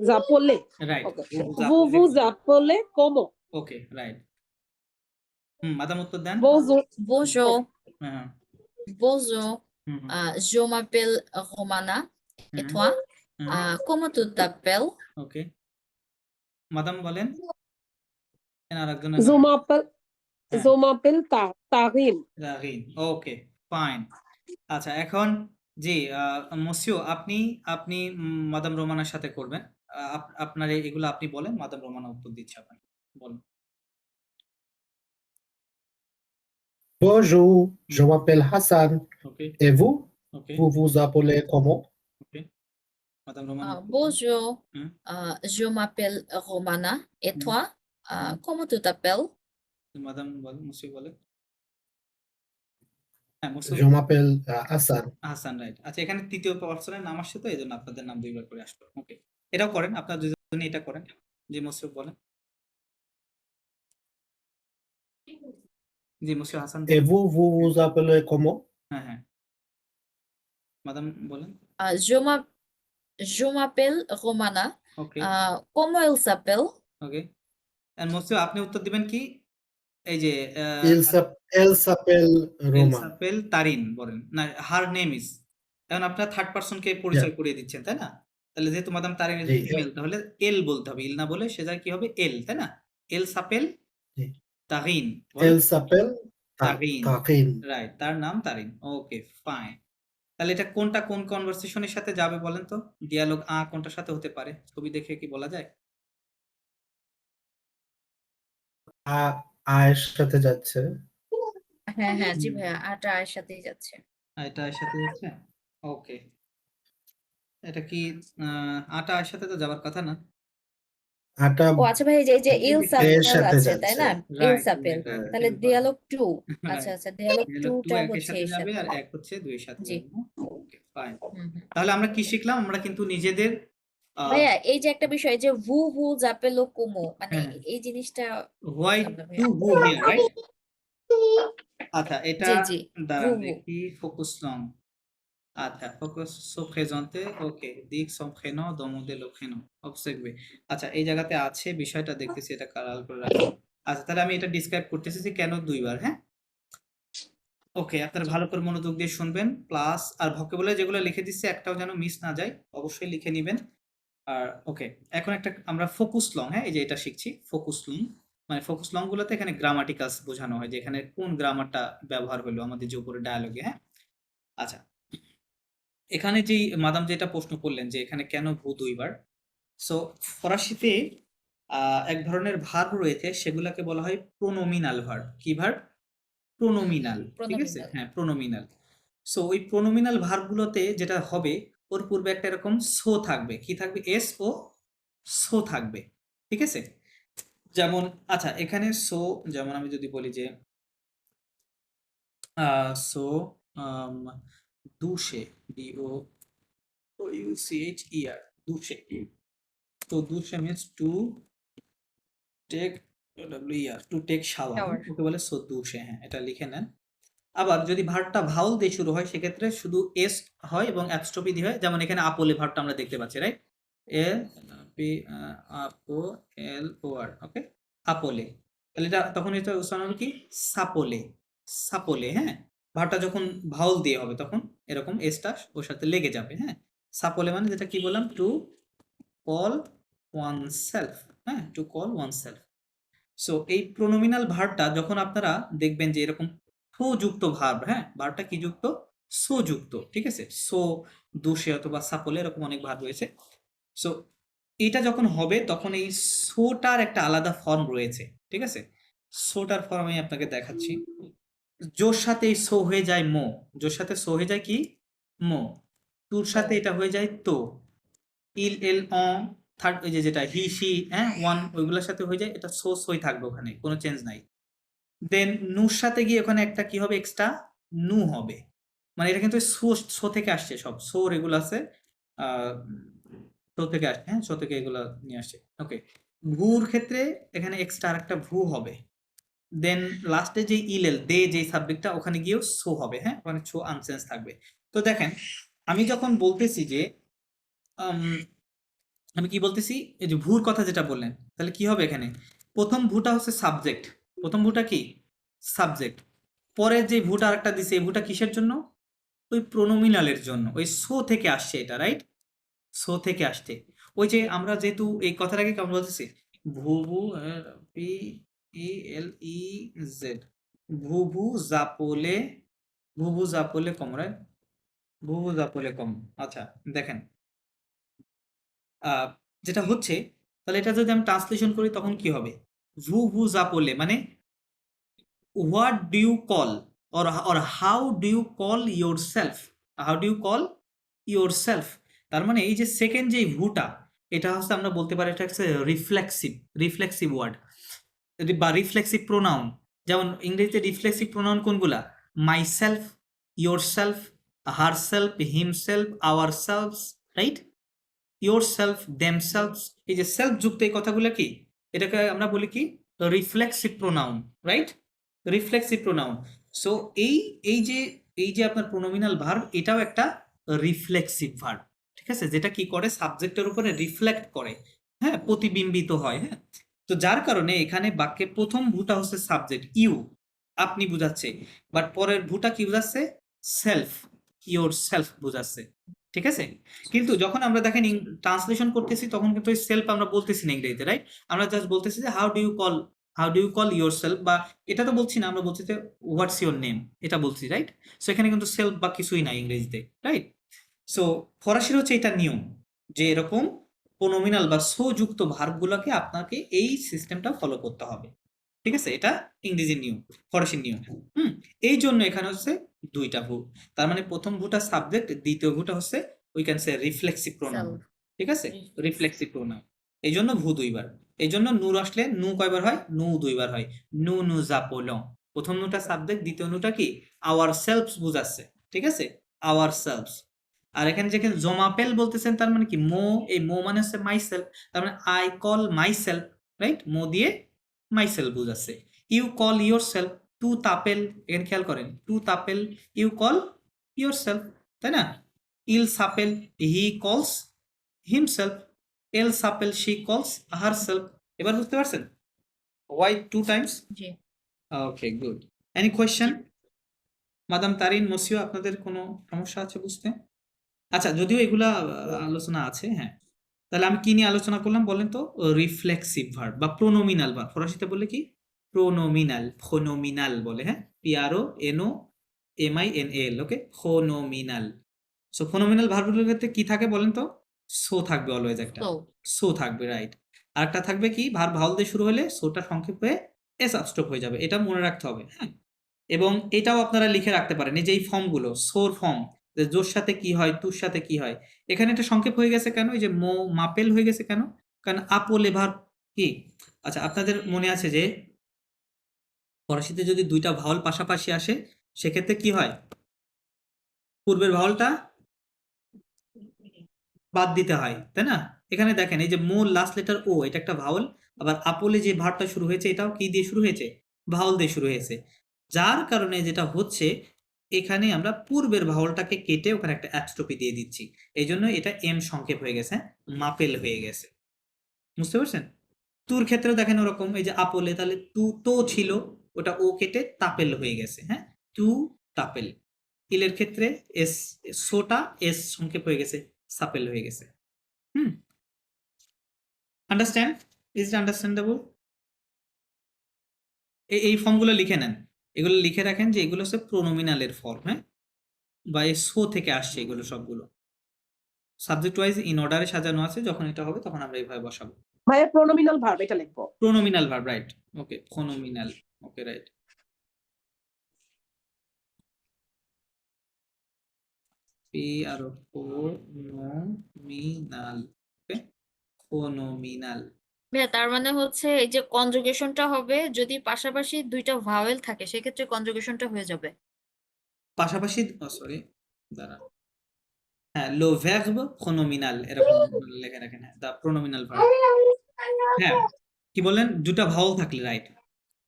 Zappelé. Right Okay. Vous vous appelez comment? Okay right madam উত্তর দেন Bonjour. bonjour হ্যাঁ bonjour হুম হুম je m'appelle Romana et হুম, toi হুম, comment tu t'appelles okay madam বলেন আর একজন Je m'appelle হ্যাঁ je m'appelle Tarin. Rahin okay fine আচ্ছা এখন জি মসিও আপনি আপনি মাদাম রোমানার সাথে করবেন আপনার এগুলো আপনি বলেন মাদাম রোমানা উত্তর দিচ্ছে আপনাকে বলেন Bonjour, je m'appelle Hassan. ওকে Et vous? Okay Vous vous appelez comment? ওকে মাদাম রোমানা উত্তর দিন। bonjour হুম, je m'appelle Romana et হুম, toi হুম। comment tu t'appelles মাদাম বলেন মুসিও বলেন হ্যাঁ মুসিও Je m'appelle Hassan. Hasan right আচ্ছা এখানে তৃতীয় পার্সনের নাম আসছে তো এই জন্য আপনাদের নাম দুইবার করে আসলো ওকে এটাও করেন আপনার দুজনে এটা করেন জি মুসিও বলেন জি মুসিও হাসান Et বলেন vous vous appelez comment? হ্যাঁ হ্যাঁ মাদাম বলেন। Je m'a- je m'appelle Romana. Okay Comment il s'appelle? ওকে এন্ড মোস্ট আপনি উত্তর দিবেন কি এই যে এল সাপেল রোমান। এলসাপেল তারিন বলেন না, হার নেম ইজ। এখন আপনার থার্ড পারসনকে পরিচয় করিয়ে দিচ্ছেন, তাই না? তাহলে যেহেতু মাদাম তারিন ইজ জি, ফিমেল, তাহলে এল বলতে হবে, ইল না বলে সেটা কি হবে এল, তাই না? এল সাপেল জি। তারিন, এল সাপেল তারিন, তাকিন। রাইট, তার নাম তারিন। Okay fine. তাহলে এটা কোনটা কোন কনভারসেশনের সাথে যাবে বলেন তো? ডিয়ালগ কোনটার সাথে হতে পারে? ছবি দেখে কি বলা যায়? আয়ের সাথে যাচ্ছে। হ্যাঁ হ্যাঁ জি ভাইয়া, আটা এর সাথেই যাচ্ছে। এটা এর সাথে যাচ্ছে। ওকে, এটা কি আটা এর সাথে তো যাবার কথা না? আটা ও আচ্ছা ভাই, এই যে ইল এর সাপেল সাথে আছে তাই যাচ্ছে। না? ইল রাইট সাপেল, হ্যাঁ। তাহলে ডিয়ালগ 2। আচ্ছা রাইট, আচ্ছা, ডিয়ালগ ডিয়ালগ 2 2টা একের হচ্ছে সাথে এর যাবে সাথে। আর এক হচ্ছে 2 এর সাথে জি। যাবে না? Okay fine. হুম হুম। তাহলে আমরা কি শিখলাম? আমরা কিন্তু নিজেদের ভাইয়া এই যে একটা বিষয় যে ভু ভু জাপেলো কুমো, মানে হ্যাঁ এই জিনিসটা হোয়াই বুঝলাম না টু ভাইয়া। হু হিয়ার, রাইট? আচ্ছা, এটা জি জি, ভু দাঁড়ান ভু। দেখি, ফোকাস লং। আচ্ছা, ফোকাস সো প্রেজেন্টে, ওকে, দিক সম prénom demander le prénom, observer। আচ্ছা, এই জায়গাতে আছে, বিষয়টা দেখতেছি, এটা কালার করে রাখি। আচ্ছা, তাহলে আমি এটা ডিসক্রাইব করতেছি যে কেন দুইবার, হ্যাঁ? ওকে, আপনারা ভালো করে মনোযোগ দিয়ে শুনবেন, প্লাস আর ভোকাবুলারি যেগুলো লিখে দিচ্ছি একটাও যেন মিস না যায়, অবশ্যই লিখে নেবেন। আর ওকে, এখন একটা আমরা ফোকাস লং, হ্যাঁ, এই যে এটা শিখছি ফোকাস লং, মানে ফোকাস লং গুলোতে এখানে গ্রামাটিক্যালস বোঝানো হয় যে এখানে কোন গ্রামারটা ব্যবহার হলো আমাদের যে উপরে ডায়ালগে, হ্যাঁ? আচ্ছা, এখানে যেই মাদাম যেটা প্রশ্ন করলেন যে এখানে কেন ভু দুইবার, সো ফরাসিতে এক ধরনের ভার্ব রয়েছে, সেগুলোকে বলা হয় প্রোনোমিনাল ভার্ব। কি ভার্ব? প্রোনোমিনাল, ঠিক আছে? প্রোনোমিনাল। হ্যাঁ, প্রোনোমিনাল। সো ওই প্রোনোমিনাল ভার্বগুলোতে যেটা হবে, ওর পূর্বে একটা এরকম সো থাকবে। কি থাকবে? এস ও সো থাকবে, ঠিক আছে? যেমন আচ্ছা, এখানে সো, যেমন আমি যদি বলি যে সো দুশে, ডিও ও ইউসিএইচ ইআর, দুশে। তো দুশে means to take, W E R, to take shower, Shower। Okay বলে সো দুশে। হ্যাঁ, এটা লিখে নেন। আবার যদি ভার্বটা ভাউল দিয়ে শুরু হয়, সেক্ষেত্রে শুধু এস হয় এবং অ্যাপস্ট্রফি দিয়ে হয়। যেমন এখানে আপোলে ভার্বটা আমরা দেখতে পাচ্ছি, রাইট? এ পি আপো এল ও আর, ওকে, আপোলে। তাহলে এটা তখন এটা উচ্চারণ হবে কি? সাপোলে, সাপোলে। হ্যাঁ, ভার্বটা যখন ভাউল দিয়ে হবে তখন এরকম এসটা ওর সাথে লেগে যাবে। হ্যাঁ, সাপোলে মানে যেটা কি বললাম, টু কল ওয়ানসেলফ। হ্যাঁ, টু কল ওয়ানসেলফ। সো এই প্রোনোমিনাল ভার্বটা যখন আপনারা দেখবেন যে এরকম সো যুক্ত ভার্ব, হ্যাঁ, ভার্বটা কি যুক্ত? সো যুক্ত, ঠিক আছে? সো, দুশে অথবা সাপোলে, এরকম অনেক ভার্ব রয়েছে। সো এটা যখন হবে তখন এই সোটার একটা আলাদা ফর্ম রয়েছে, ঠিক আছে? সোটার ফর্ম আমি আপনাকে দেখাচ্ছি। জোর সাথে এই সো হয়ে যায় মো, জোর সাথে সো হয়ে যায় কি? মো। তুর সাথে এটা হয়ে যায় তো, ইল এল অন, থার্ড ওই যে যেটা হি সি, হ্যাঁ, ওয়ান, ওইগুলোর সাথে হয়ে যায়, এটা সো সই থাকবে, ওখানে কোনো চেঞ্জ নাই। দেন নুর সাথে গিয়ে ওখানে একটা কি হবে? এক্সট্রা নু হবে। মানে এটা কিন্তু সো, সো থেকে আসছে, সব সো এগুলো আছে, সো থেকে আসছে, হ্যাঁ, সো থেকে এগুলো নিয়ে আসছে। ওকে, ভুর ক্ষেত্রে এখানে এক্সট্রা আরেকটা ভু হবে। দেন লাস্টে যে ইলেল দে, যে সাবজেক্টটা, ওখানে গিয়েও সো হবে। হ্যাঁ, ওখানে সো আনসেন্স থাকবে। তো দেখেন, আমি যখন বলতেছি যে আমি কি বলতেছি, এই যে ভুর কথা যেটা বললেন, তাহলে কি হবে এখানে? প্রথম ভুটা হচ্ছে সাবজেক্ট, প্রথম ভুটা কি? সাবজেক্ট। পরে যে ভুটা আরেকটা দিছে, এই ভুটা কিসের জন্য? ওই প্রোনোমিনালের জন্য, ওই সো থেকে আসছে এটা, রাইট? সো থেকে আসছে। ওই যে আমরা যেহেতু এই কথাটাকে কেমন বলতেছি, ভুবু, পি ই এল ই জেড, ভুবু জাপোলে, ভুবু জাপোলে কম, রাইট? ভুবু জাপোলে কম। আচ্ছা, দেখেন যেটা হচ্ছে, তাহলে এটা যদি আমি ট্রান্সলেশন করি তখন কি হবে? ভু ভু জাপোলে মানে what do you call, or how do you call yourself, how do you call yourself. তার মানে এই যে সেকেন্ড যে ভুটা, এটা হচ্ছে আমরা বলতে পারি এটা হচ্ছে রিফ্লেক্সিভ, রিফ্লেক্সিভ ওয়ার্ড বা রিফ্লেক্সিভ প্রোনাউন। যেমন ইংরেজিতে রিফ্লেক্সিভ প্রোনাউন কোনগুলা? Myself, yourself, herself, himself, ourselves, right? Yourself, themselves, এই যে সেলফ যুক্ত এই কথাগুলো কি, এটাকে আমরা বলি কি? Reflexive pronoun, right? Reflexive pronoun. So এই এই যে আপনার প্রোনোমিনাল ভার্ব, এটাও একটা রিফ্লেক্সিভ ভার্ব, ঠিক আছে, যেটা কি করে সাবজেক্টের উপরে রিফ্লেক্ট করে, হ্যাঁ, প্রতিবিম্বিত হয়, হ্যাঁ। তো যার কারণে এখানে বাক্যে প্রথম ভুটা হচ্ছে সাবজেক্ট ইউ, আপনি বুঝাচ্ছে, বাট পরের ভুটা কি বুঝাচ্ছে, সেলফ, ইয়োর সেলফ বুঝাচ্ছে, ঠিক আছে। কিন্তু যখন আমরা দেখেন ট্রান্সলেশন করতেছি তখন কিন্তু ওই সেলফ আমরা বলতেছি না ইংরেজিতে, রাইট, আমরা জাস্ট বলতেছি যে how do you call yourself, বা এটা তো বলছি না, আমরা বলছি যে হোয়াটস ইয়োর নেম, এটা বলছি, রাইট। সো এখানে কিন্তু সেলফ বা কিছুই নাই ইংরেজিতে, রাইট। সো ফরাসির হচ্ছে এটা নিয়ম যে এরকম প্রোনোমিনাল বা সো যুক্ত ভার্বগুলোকে আপনাকে এই সিস্টেমটা ফলো করতে হবে, ঠিক আছে, এটা ইংরেজির নিয়ম, ফরাসির নিয়ম। এই জন্য এখানে হচ্ছে দুইটা ভু, তার মানে প্রথম ভুটা সাবজেক্ট, দ্বিতীয় ভুটা হচ্ছে we can say reflexive pronoun, ঠিক আছে, রিফ্লেক্সিভ প্রোনাউন। এই জন্য ভু দুইবার, এই জন্য নূর আসলে নু কয়বার হয়, নু দুইবার হয়, নু নু জাপোলং, প্রথম নুটা সাবজেক্ট, দ্বিতীয় নুটা কি আওয়ার সেলফস বুঝাচ্ছে, ঠিক আছে, আওয়ার সেলফস। আর এখানে যেখানে জমাপেল বলতেছেন তার মানে কি মো, এই মো মানে হচ্ছে মাই সেলফ, তার মানে I call myself, right, মো দিয়ে মাই সেলফ বুঝাচ্ছে। ইউ কল ইয়োর সেলফ, টু তাপেল, এখানে খেয়াল করেন, টু তাপেল, ইউ কল ইয়োর সেলফ, তাই না। ইল সাপেল, হি কলস হিমসেলফ, এল সাপেল, শি কলস হার সেলফ। এবার বুঝতে পারছেন ওয়াই টু টাইমস? জি। Okay, good. এনি কোয়েশ্চেন মাদাম তারিন, মসিও, আপনাদের কোনো সমস্যা আছে বুঝতে? আচ্ছা, যদিও এগুলা আলোচনা আছে, হ্যাঁ, তাহলে আমি কি নিয়ে আলোচনা করলাম বলেন তো, রিফ্লেক্সিভ ভার্ব বা প্রোনোমিনাল ভার্ব, ফরাসিতে বললে কি প্রোনোমিনাল, ফোনোমিনাল বলে, হ্যাঁ, পিআরও এনও এমআইএনএল, ওকে, ফোনোমিনাল। সো ফোনোমিনাল ভার্বগুলোর ক্ষেত্রে কি থাকে বলেন তো, সো থাকবে অলওয়েজ, একটা So, সো থাকবে, রাইট। আরেকটা থাকবে কি, ভার্ব ভাওয়াল দিয়ে শুরু হলে সোটা সংক্ষেপ হয়ে এস আপস্টপ হয়ে যাবে, এটা মনে রাখতে হবে, হ্যাঁ। এবং এটাও আপনারা লিখে রাখতে পারেন, এই যে এই ফর্মগুলো, সোর ফর্ম, যে জোর সাথে কি হয়, তুর সাথে কি হয়, এখানে এটা সংক্ষেপ হয়ে গেছে কেন, এই যে মো মাপেল হয়ে গেছে কেন, কারণ আপোলে ভার্ব কি। আচ্ছা, আপনাদের মনে আছে যে ফরাসিতে যদি দুইটা ভাওয়াল পাশাপাশি আসে সেক্ষেত্রে কি হয়, পূর্বের ভাওয়ালটা বাদ দিতে হয়, তাই না। এখানে দেখেন এই যে মূল লাস্ট লেটার ও, এটা একটা ভাওয়াল, আবার আপোলে যে ভার্বটা শুরু হয়েছে এটাও কি দিয়ে শুরু হয়েছে, ভাওয়াল দিয়ে শুরু হয়েছে, যার কারণে যেটা হচ্ছে এখানে আমরা পূর্বের ভাওয়ালটাকে কেটে ওখানে একটা অ্যাপস্ট্রফি দিয়ে দিচ্ছি, এই জন্য এটা এম সংক্ষেপ হয়ে গেছে, মাপেল হয়ে গেছে, বুঝতে পারছেন। তুর ক্ষেত্রেও দেখেন ওরকম, এই যে আপোলে, তাহলে তু তো ছিল, ওটা ও কেটে তাপেল হয়ে গেছে, হ্যাঁ, টু তাপেল। ইলের ক্ষেত্রে এস, সোটা এস সংক্ষেপ হয়ে গেছে, সাপেল হয়ে গেছে। Understand, is it understandable? এই ফর্মগুলো লিখে নেন, এগুলো লিখে রাখেন যে এগুলো হচ্ছে প্রোনোমিনালের ফর্ম, হ্যাঁ, বা এই সো থেকে আসছে এগুলো সবগুলো, সাবজেক্ট ওয়াইজ ইন অর্ডারে সাজানো আছে, যখন এটা হবে তখন আমরা এইভাবে বসাবো। ভাইয়া প্রোনোমিনাল ভার্ব এটা লিখবো। প্রোনোমিনাল ভার্ব, রাইট, ওকে, প্রোনোমিনাল, ওকে, রাইট। প্রোনোমিনাল, ওকে, প্রোনোমিনাল। ভাইয়া তার মানে হচ্ছে এই যে কনজুগেশনটা হবে যদি পাশাপাশি দুইটা ভাওয়েল থাকে সেক্ষেত্রে কনজুগেশনটা হয়ে যাবে। পাশাপাশি, সরি, দাঁড়া, হ্যাঁ, লো ভার্ব প্রোনোমিনাল, এরকম লেখা রাখেন, হ্যাঁ, দা প্রোনোমিনাল ভার্ব, হ্যাঁ, কি বললেন, দুটা ভাওয়াল থাকলে, রাইট,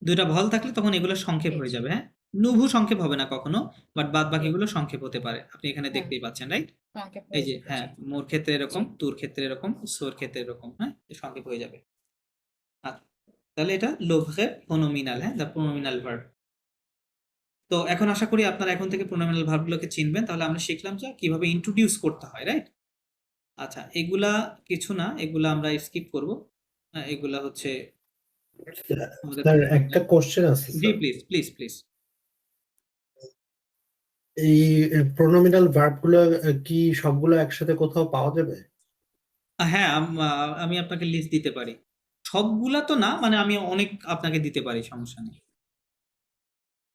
দুটা ভাওয়াল থাকলে তখন এগুলো সংক্ষেপ হয়ে যাবে, হ্যাঁ, নুভু সংক্ষেপ হবে না কখনো, বাট বাদ বাকিগুলো সংক্ষেপ হতে পারে, আপনি এখানে দেখতেই পাচ্ছেন, রাইট, সংক্ষেপ এই হয়ে যে, যাবে, হ্যাঁ, জি। মোর ক্ষেত্রে এরকম, তুর ক্ষেত্রে এরকম, সোর ক্ষেত্রে এরকম, হ্যাঁ, সংক্ষেপ হয়ে যাবে। আচ্ছা, তাহলে এটা লো ভার্ব প্রোনোমিনাল, হ্যাঁ, দা প্রোনোমিনাল ভার্ব। তো এখন আশা করি আপনারা এখন থেকে প্রোনোমিনাল ভার্বগুলোকে চিনবেন, তাহলে আমরা শিখলাম যে কিভাবে ইন্ট্রোডিউস করতে হয়, রাইট। আচ্ছা, এগুলা কিছু না, এগুলা আমরা স্কিপ করব, এগুলা হচ্ছে আমাদের, স্যার একটা কোশ্চেন আছে জি, স্যার, প্লিজ প্লিজ প্লিজ। এই প্রোনোমিনাল ভার্ব গুলো কি সবগুলো একসাথে কোথাও পাওয়া যাবে? হ্যাঁ, আমি আপনাকে লিস্ট দিতে পারি, সবগুলা তো না, মানে আমি অনেক আপনাকে দিতে পারি, সমস্যা নেই।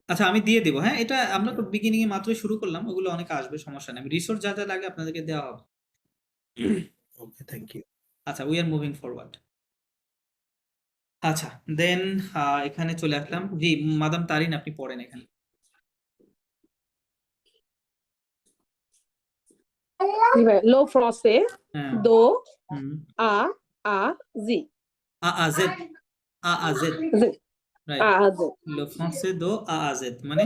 আচ্ছা, আমি দিয়ে দেবো, হ্যাঁ, এটা আমরা তো বিগিনিং এ মাত্র শুরু করলাম, ওগুলো অনেক আসবে, সমস্যা নেই, রিসোর্স যা যা লাগে আপনাদেরকে দেওয়া হবে। ওকে, থ্যাংক ইউ। আচ্ছা, উই আর মুভিং ফরওয়ার্ড। আচ্ছা, দেন এখানে চলে আসলাম, জি, মাদাম তারিন, আপনি পড়েন এখানে। লো ফ্রান্সে হ্যাঁ, দো হুম, আ আ জি আ আ জেড, আ আ জেড, জি রাইট, আ জি লো ফ্রান্সে দো আ আ জেড মানে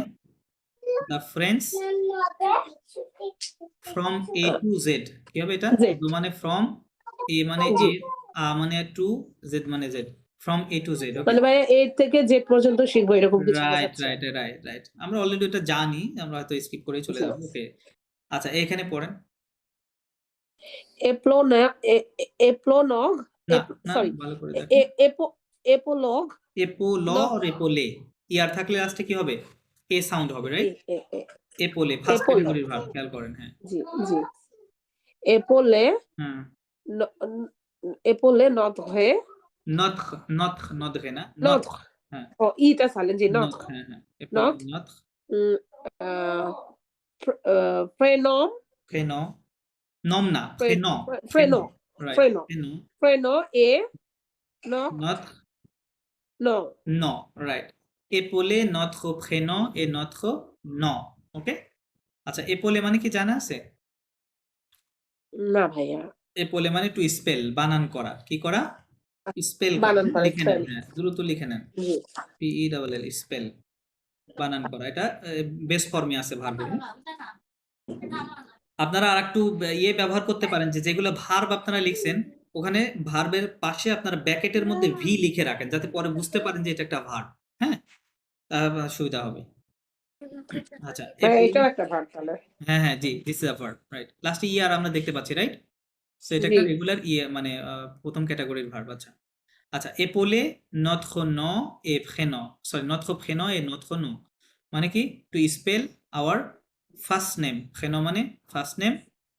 the French from A to Z কি হবে এটা? Z। দো মানে ফ্রম, এ মানে জি। এ, আ মানে টু, জেড মানে Z, from A to Z. Okay, মানে ভাইয়া A থেকে Z পর্যন্ত শিখবো এরকম কিছু রাইট বোঝাচ্ছে। Right right right. আমরা অলরেডি এটা জানি, আমরা হয়তো স্কিপ করেই চলে জি। যাবো। ওকে, আচ্ছা এখানে পড়েন। Epilogue, না না, sorry, ভালো করে দেখেন। epilogue, এপোল log, আর এপোলে, ইয়ার থাকলে লাস্টে কি হবে? এ সাউন্ড হবে, রাইট? e, এপোলে ফার্স্ট Epilogue, ক্যাটাগরির ভার্ব, খেয়াল করেন। হ্যাঁ জি জি। Épaulé, হুম, no- épaulé notre, নথ নথ নদরে না, নথ। notre, হ্যাঁ oh, ইটা সাইলেন্ট, জি, নথ, notre, হ্যাঁ হ্যাঁ, এপোলে notre, নথ। prénom, প্রেনো, নম না, প্রেনো, prénom, right, prénom, প্রেনো, prénom et notre নথ, nom, ন, right. épauler notre prénom et notre nom। ওকে, আচ্ছা এপোলে মানে কি জানা আছে? না ভাইয়া, এপোলে মানে টু স্পেল, বানান করা। কি করা? স্পেল করা। বানান করা, লিখে নেন, spell, হ্যাঁ দ্রুত লিখে নেন। জি। PELL, স্পেল, বানান করা। এটা বেস ফর্মে আছে ভার্বের। আপনারা আরেকটু ইয়ে ব্যবহার করতে পারেন, যে যেগুলো ভার্ব আপনারা লিখছেন ওখানে ভার্বের পাশে আপনারা ব্র্যাকেটের মধ্যে ভি লিখে রাখেন, যাতে পরে বুঝতে পারেন যে এটা একটা ভার্ব। হ্যাঁ, তাহলে সুবিধা হবে। আচ্ছা ভাইয়া এপোলে, এটাও একটা ভার্ব তাহলে। হ্যাঁ হ্যাঁ জি, this is a verb, right. লাস্টে ইয়ার আমরা দেখতে পাচ্ছি, রাইট? সো এটা জি। একটা রেগুলার ইয়ে, মানে প্রথম ক্যাটাগরির ভার্ব। আচ্ছা আচ্ছা, épauler notre nom et prénom, sorry notre prénom et notre nom মানে কি? To spell our first name, prénom মানে first name,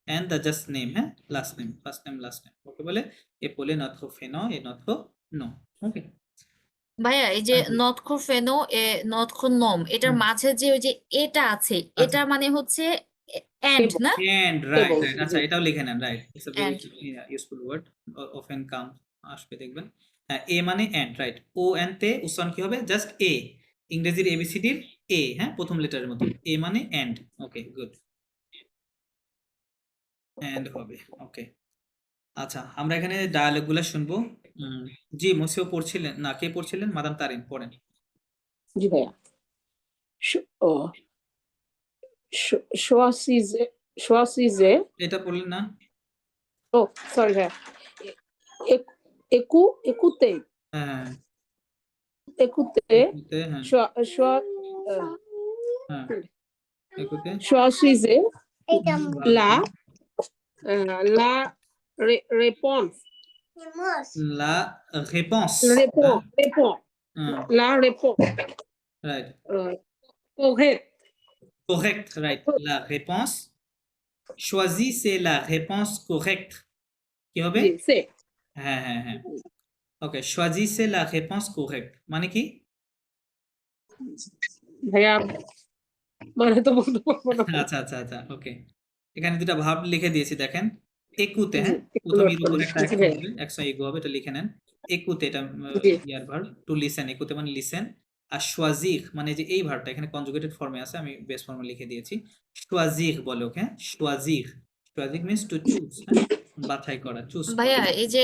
and the just name, হ্যাঁ, last name, first name last name, okay বলে épauler notre prénom et notre nom। ওকে, ভাইয়া এই যে নটকো ফেনো এ নটকো নম, এটার মাঝে যে ওই যে এটা আছে, আচ্ছা। এটা মানে হচ্ছে এন্ড এবং, না? and রাইট এবং, রাইট, আচ্ছা জি। এটাও লিখে নেন, right. It's a very And useful word, often come আসবে দেখবেন। হ্যাঁ, এ মানে এন্ড, রাইট। ও এন তে উচ্চারণ কি হবে? জাস্ট এ, ইংরেজির এবিসিডির এ, হ্যাঁ, প্রথম লেটারের মতো। এ মানে এন্ড। ওকে গুড, এন্ড হবে। ওকে, আচ্ছা আমরা এখানে ডায়ালগ গুলা শুনবো। জি, মসিও পড়ছিলেন না, কে পড়ছিলেন? মাদাম তারিন, পড়েন। জি ভাইয়া। Oh, choisissez, এটা পড়লেন না? oh, sorry ভাইয়া। Écoutez, হ্যাঁ écoutez, একুতে, হ্যাঁ হ্যাঁ, একুতে choisissez la, la réponse, লা রেপন্স, হ্যাঁ la réponse, right, correcte, correct, right, la réponse, choisissez la réponse correcte কি হবে? জি, c'est, হ্যাঁ হ্যাঁ হ্যাঁ, ওকে, choisissez la réponse correcte মানে কি? ভাইয়া মানে তো বলতে পারবো না। আচ্ছা আচ্ছা আচ্ছা, ওকে, এখানে দুটা ভার্ব লিখে দিয়েছি, দেখেন। একুতে, জি, হ্যাঁ, একটু প্রথম note এর করে উপর নিচ্ছি, একটা জি অ্যাকশন ভাইয়া। হবে, অ্যাকশন ইগো হবে, এটা লিখে নেন। একুতে এটা জি। ইয়ার ভার্ব, টু লিসেন, একুতে মানে লিসেন। আর choisir মানে যে এই ভার্বটা এখানে কনজুগেটেড ফর্মে আছে, আমি বেস ফর্মে লিখে দিয়েছি। choisir বলে, ওকে, choisir, choisir means to choose, হ্যাঁ, বাছাই করা, চুজ করা। ভাইয়া এই যে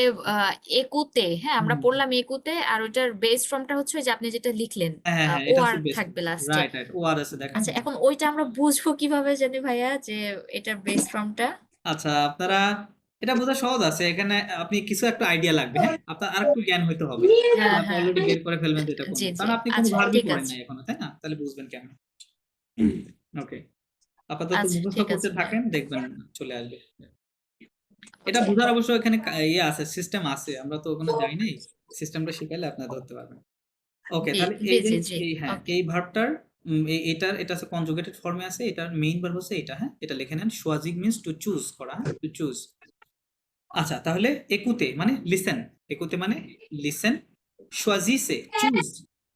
একুতে, হ্যাঁ আমরা হুম। পড়লাম একুতে, আর ওইটার বেস ফর্মটা হচ্ছে ওই যে আপনি যেটা লিখলেন, হ্যাঁ হ্যাঁ, ও এটা আর হচ্ছে বেস, থাকবে লাস্টে। রাইট রাইট, ও আর আছে, দেখেন। আচ্ছা এখন ওইটা আমরা বুঝবো কিভাবে জানি ভাইয়া, যে এটার বেস ফর্মটা? আচ্ছা আপনারা, এটা বোঝা সহজ আছে, এখানে আপনি কিছু একটা আইডিয়া লাগবে, হ্যাঁ, আপনার আরেকটু জ্ঞান হইতে হবে, হ্যাঁ আপনি হ্যাঁ, অলরেডি বের করে ফেলবেন যে এটা কোন, জি জি, কারণ আপনি কোনো আচ্ছা ভার্বই ঠিক পড়েন আছে, নাই এখনো, তাই না? তাহলে বুঝবেন কেন। ওকে, আপাতত আচ্ছা মুখস্থ ঠিক করতে আছে ভাইয়া। থাকেন, দেখবেন চলে আসবে। এটা বোঝার অবশ্য এখানে ইয়ে আছে, সিস্টেম আছে, আমরা তো ওখানে যাই নাই, সিস্টেমটা শিখাইলে আপনারা ধরতে পারবেন। ওকে, জি তাহলে জি এই যে জি জি, এই, হ্যাঁ, ওকে। এই ভার্বটার এটা হচ্ছে কনজুগেটেড ফর্মে আছে, এটার মেইন ভার্ব হচ্ছে এটা, হ্যাঁ, এটা লিখে নেন। choisir মিন্স টু চুজ করা, টু চুজ। আচ্ছা তাহলে একুতে মানে লিসেন, একুতে মানে listen, choisissez, choose,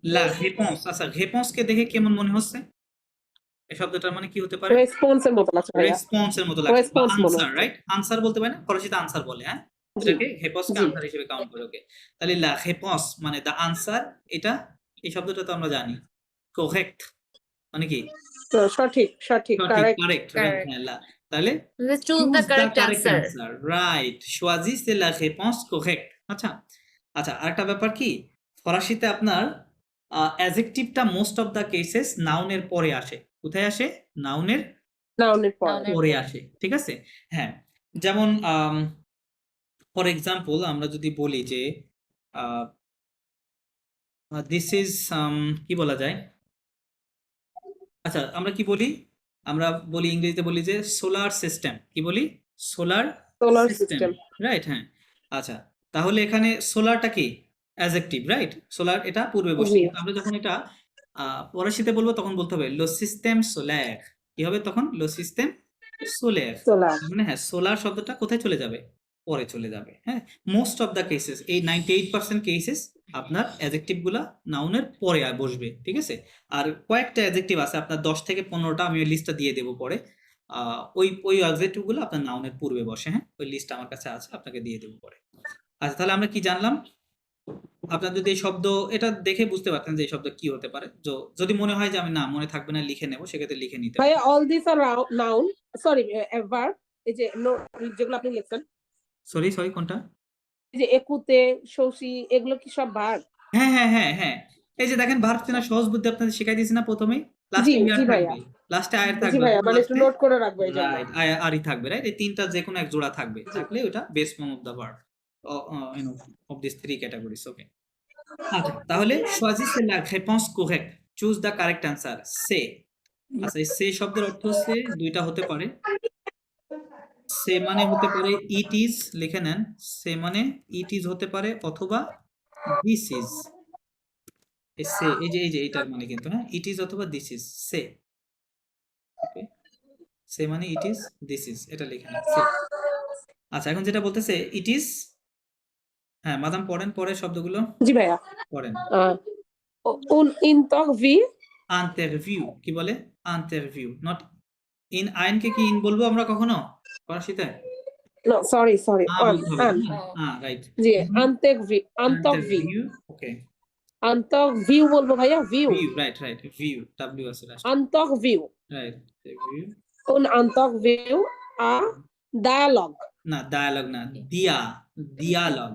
la réponse, আচ্ছা réponse কে দেখে কেমন মনে হচ্ছে? এই শব্দটার মানে কি হতে পারে? রেসপন্স এর মতো লাগছে ভাইয়া। রেসপন্স এর মতো লাগছে, বা রেসপন্স মনে আনসার, হচ্ছে। রাইট? আনসার বলতে পারে না, ফরাসিতে আনসার বলে, হ্যাঁ, জি, এটাকে হেপসকে জি। আনসার হিসেবে কাউন্ট করে। ওকে, তাহলে লা হেপস মানে দা আনসার, এটা এই শব্দটা তো আমরা জানি। correct মানে কি? তো সঠিক, সঠিক, কারেক্ট। Correct, right, Correct. হ্যাঁ, তাহলে choose the choose the correct correct answer. answer, right, choisissez la réponse correcte। আচ্ছা আচ্ছা, আরেকটা ব্যাপার কি, ফরাসিতে আপনার অ্যাডজেক্টিভটা মোস্ট অফ দ্য কেসেস নাউনের পরে আসে। কোথায় আসে? নাউনের নাউনের পরে নাউনের পরে পরে। আসে, ঠিক আছে? হ্যাঁ, যেমন ফর এক্সাম্পল আমরা যদি বলি যে দিস ইজ কি বলা যায়, আচ্ছা আমরা কি বলি, আমরা বলি ইংরেজিতে বলি যে সোলার সিস্টেম, কি বলি, solar solar system, system. Right? হ্যাঁ, আচ্ছা তাহলে এখানে সোলারটা কি অ্যাডজেক্টিভ, রাইট? সোলার এটা পূর্বে বসে, জি কিন্তু আমরা যখন এটা ফরাসিতে বলবো তখন বলতে হবে লো সিস্টেম সোলার, কি হবে তখন, লো সিস্টেম সোলার। সোলার। মানে হ্যাঁ, সোলার শব্দটা কোথায় চলে যাবে, পরে চলে যাবে। হ্যাঁ, মোস্ট অফ দ্য কেসেস, এই 98% কেসেস আপনার অ্যাডজেক্টিভ গুলা নাউনের পরে বসবে, ঠিক আছে? আর কয়েকটা অ্যাডজেক্টিভ আছে আপনার 10 থেকে 15টা, আমি ওই লিস্টটা দিয়ে দেবো পরে। ওই অ্যাডজেক্টিভ গুলো আপনার নাউনের পূর্বে বসে। হ্যাঁ, ওই লিস্ট আমার কাছে আছে, আপনাকে দিয়ে দেবো পরে। আচ্ছা তাহলে আমরা কি জানলাম, আপনার যদি এই শব্দ এটা দেখে বুঝতে পারতেন যে এই শব্দ কি হতে পারে, যদি মনে হয় যে আমি না মনে থাকবে না লিখে নেবো, সেক্ষেত্রে লিখে নিতে পারেন। ভাইয়া all this are noun, sorry verb, এই যে যেগুলো আপনি লিখছেন, সরি কোনটা? এই যে একুতে, শশী, এগুলো কি সব ভার্ব? হ্যাঁ হ্যাঁ হ্যাঁ হ্যাঁ, এই যে দেখেন ভার্ব চেনার সহজ বুদ্ধি আপনাদের শিখাই দিয়েছি না প্রথমেই, লাস্টে জি ইয়ার জি ভাইয়া, থাকবে, লাস্টে আয়ের জি থাকবে, ভাইয়া, মানে একটু লাস্টে নোট করে রাখবো এই জন্য। রাইট আরই থাকবে, রাইট? এই তিনটা যে কোনো এক জোড়া থাকবে, থাকলে ওটা base form of the verb of this three categories. Okay, আচ্ছা তাহলে choisissez la réponse correcte, choose the correct answer, সে। আচ্ছা এই সে শব্দের অর্থ হচ্ছে দুইটা হতে পারে, সে মানে হতে পারে ইট ইজ, লিখে নেন, সে মানে ইট ইজ হতে পারে, অথবা দিস ইজ। সে এই যে এটার মানে কিন্তু, হ্যাঁ, ইট ইজ অথবা দিস ইজ, সে। ওকে, সে মানে ইট ইজ, দিস ইজ, এটা লিখে নেন, সে। আচ্ছা এখন যেটা বলতেছে ইট ইজ, হ্যাঁ মাদাম পড়েন পরে শব্দগুলো জি ভাইয়া, পড়েন। un interview, ইন্টারভিউ, কি বলে, ইন্টারভিউ, নট ইন। আইনকে কি ইন বলবো আমরা কখনো ফরাসিতে? no sorry বলতে হবে, an, রাইট, জি interview, ইন্টারভিউ। ওকে, interview বলবো ভাইয়া, view, view, right view, W আছে লাস্ট, interview, right, view. un interview, a dialogue, না ডায়ালগ না, দিয়ালগ,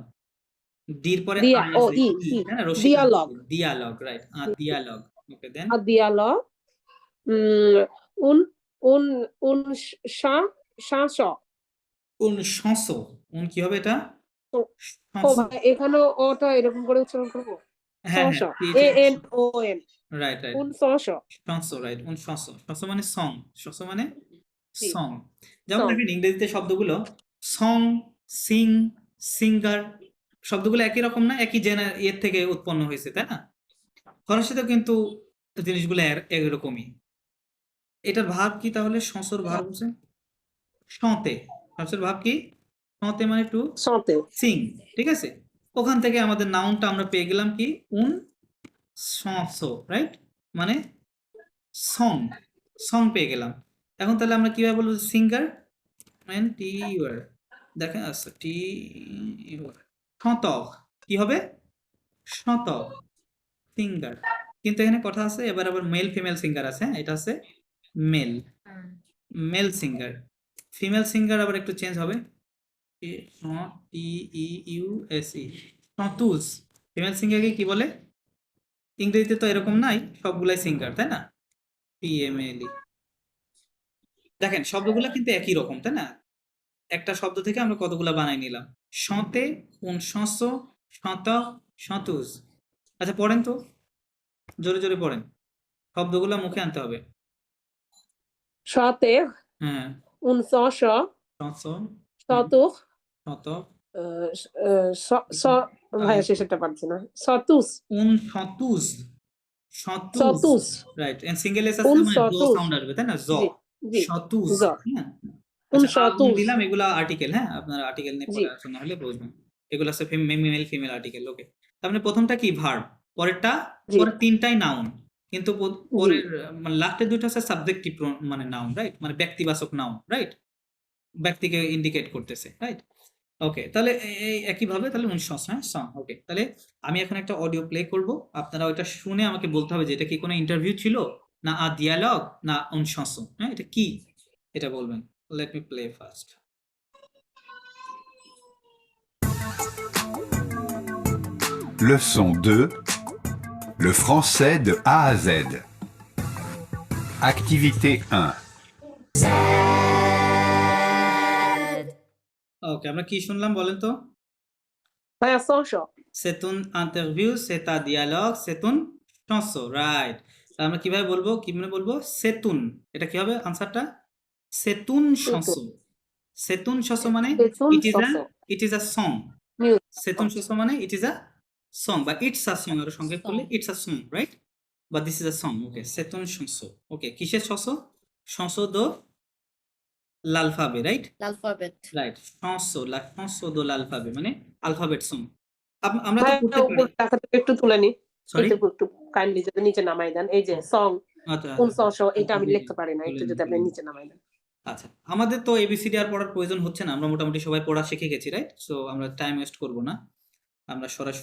ডির পরে dia, আই oh আছে, e, হ্যাঁ রশি, dialogue, দিয়ালগ, রাইট, দিয়ালগ। Okay then a dialogue, un chanson, উন শংসো, উন কি হবে এটা, ও শংসো। ভাই এখানে ওটা এরকম করে উচ্চারণ করবো, হ্যাঁ chanson, হ্যাঁ, a n o n, right un chanson, শংসো, রাইট, উন শংসো, শংসো মানে সং, শংসো মানে জি, সং। যেমন song, দেখেন ইংরেজিতে শব্দগুলো সং, সিং, সিঙ্গার, শব্দগুলো একই রকম না, একই এর থেকে উৎপন্ন হয়েছে, তাই না? ফরাসিতেও কিন্তু জিনিসগুলো একরকমই। এটার ভাব কি তাহলে, শংসোর ভাব হচ্ছে শতে, শংসোর ভাব কি, শতে মানে টু chanter, সিং, ঠিক আছে? ওখান থেকে আমাদের নাউনটা আমরা পেয়ে গেলাম কি, উন শংসো, রাইট, মানে সং, সং পেয়ে গেলাম। এখন তাহলে আমরা কিভাবে বলবো, সিঙ্গার মানে টি ইউর, দেখেন আচ্ছা টি ইউর, শতক, কি হবে, শতক, সিঙ্গার। কিন্তু এখানে কথা আছে, এবার আবার মেল ফিমেল সিঙ্গার আছে, হ্যাঁ, এটা আছে মেল, হুম। Male singer. ফিমেল সিঙ্গার আবার একটু চেঞ্জ হবে, T E U S E, সতুজ। ফিমেল সিঙ্গারকে কি বলে, ইংরেজিতে তো এরকম নাই, সবগুলাই সিঙ্গার, তাই না, পিএমএলই। দেখেন শব্দগুলো কিন্তু একই রকম, তাই না? একটা শব্দ থেকে আমরা কতগুলা বানাই নিলাম, শতে, কোন শস, শত, শতুজ। আচ্ছা পড়েন তো, জোরে জোরে পড়েন, শব্দগুলো মুখে আনতে হবে। chanter, হ্যাঁ, un chanson, শস, chanteur, শত, ভাইয়া শেষেরটা পারছি না, chanteuse, উন শতুজ, শতুজ, chanteuse, right. And single S আছে উন মানে জ শতুজ, সাউন্ড আসবে, তাই না, জ, জি জি, শতুজ, জ, হ্যাঁ। উন আচ্ছা শতুজ, দিলাম, এগুলা আর্টিকেল, হ্যাঁ, আপনারা আর্টিকেল নিয়ে জি পড়ে আলোচনা হলে বুঝবেন, এগুলো আছে মেল ফিমেল আর্টিকেল। ওকে, তার মানে প্রথমটা কি ভার্ব, পরেরটা, জি পরের তিনটাই নাউন, কিন্তু জি, পরের মানে লাস্টের দুইটা হচ্ছে সাবজেক্টিভ মানে নাউন, রাইট, মানে ব্যক্তিবাচক নাউন, রাইট, ব্যক্তিকে ইন্ডিকেট করতেছে, রাইট। ওকে, তাহলে এই একইভাবে তাহলে 1900, হ্যাঁ, সং। ওকে, তাহলে আমি এখন একটা অডিও প্লে করব, আপনারা ওইটা শুনে আমাকে বলতে হবে যে এটা কি কোনো ইন্টারভিউ ছিল, না দিয়ালগ, না 1900, হ্যাঁ, এটা কি, এটা বলবেন। Let me play first. Leçon 2. Le français de A à Z. Activité 1. ওকে, আমরা কি শুনলাম বলেন তো? ভাইয়া social C'est une interview, c'est un dialogue, c'est une chanson, right. আমরা কিভাবে বলবো, কিভাবে বলবো? C'est une, এটা কি হবে আনসারটা? C'est une chanson। C'est une chanson মানে C'est une it is a chanson. it is a song। Music. C'est une chanson মানে it is a song বা it's a song এর সঙ্গে করলে it's a song, right? বা this is a song, okay? C'est une chanson, okay? কিসের chanson? chanson de l'alphabet, right? Alphabet. Right, la chanson de l'alphabet মানে alphabet song। আমরা তো ভাইয়া করতে উপর পারি, টাকা থেকে একটু তুলে নি সরি একটু কাইন্ডলি যদি নিচে নামাই দেন এই যে সং আচ্ছা কোন social এটা আমি লিখতে পারি না একটু যদি আপনি নিচে নামাই দেন আচ্ছা, আমাদের তো এবিসিডি আর পড়ার প্রয়োজন হচ্ছে না, আমরা মোটামুটি সবাই পড়া শিখে গেছি, রাইট? সো আমরা টাইম ওয়েস্ট করব না, আমরা সরাসরি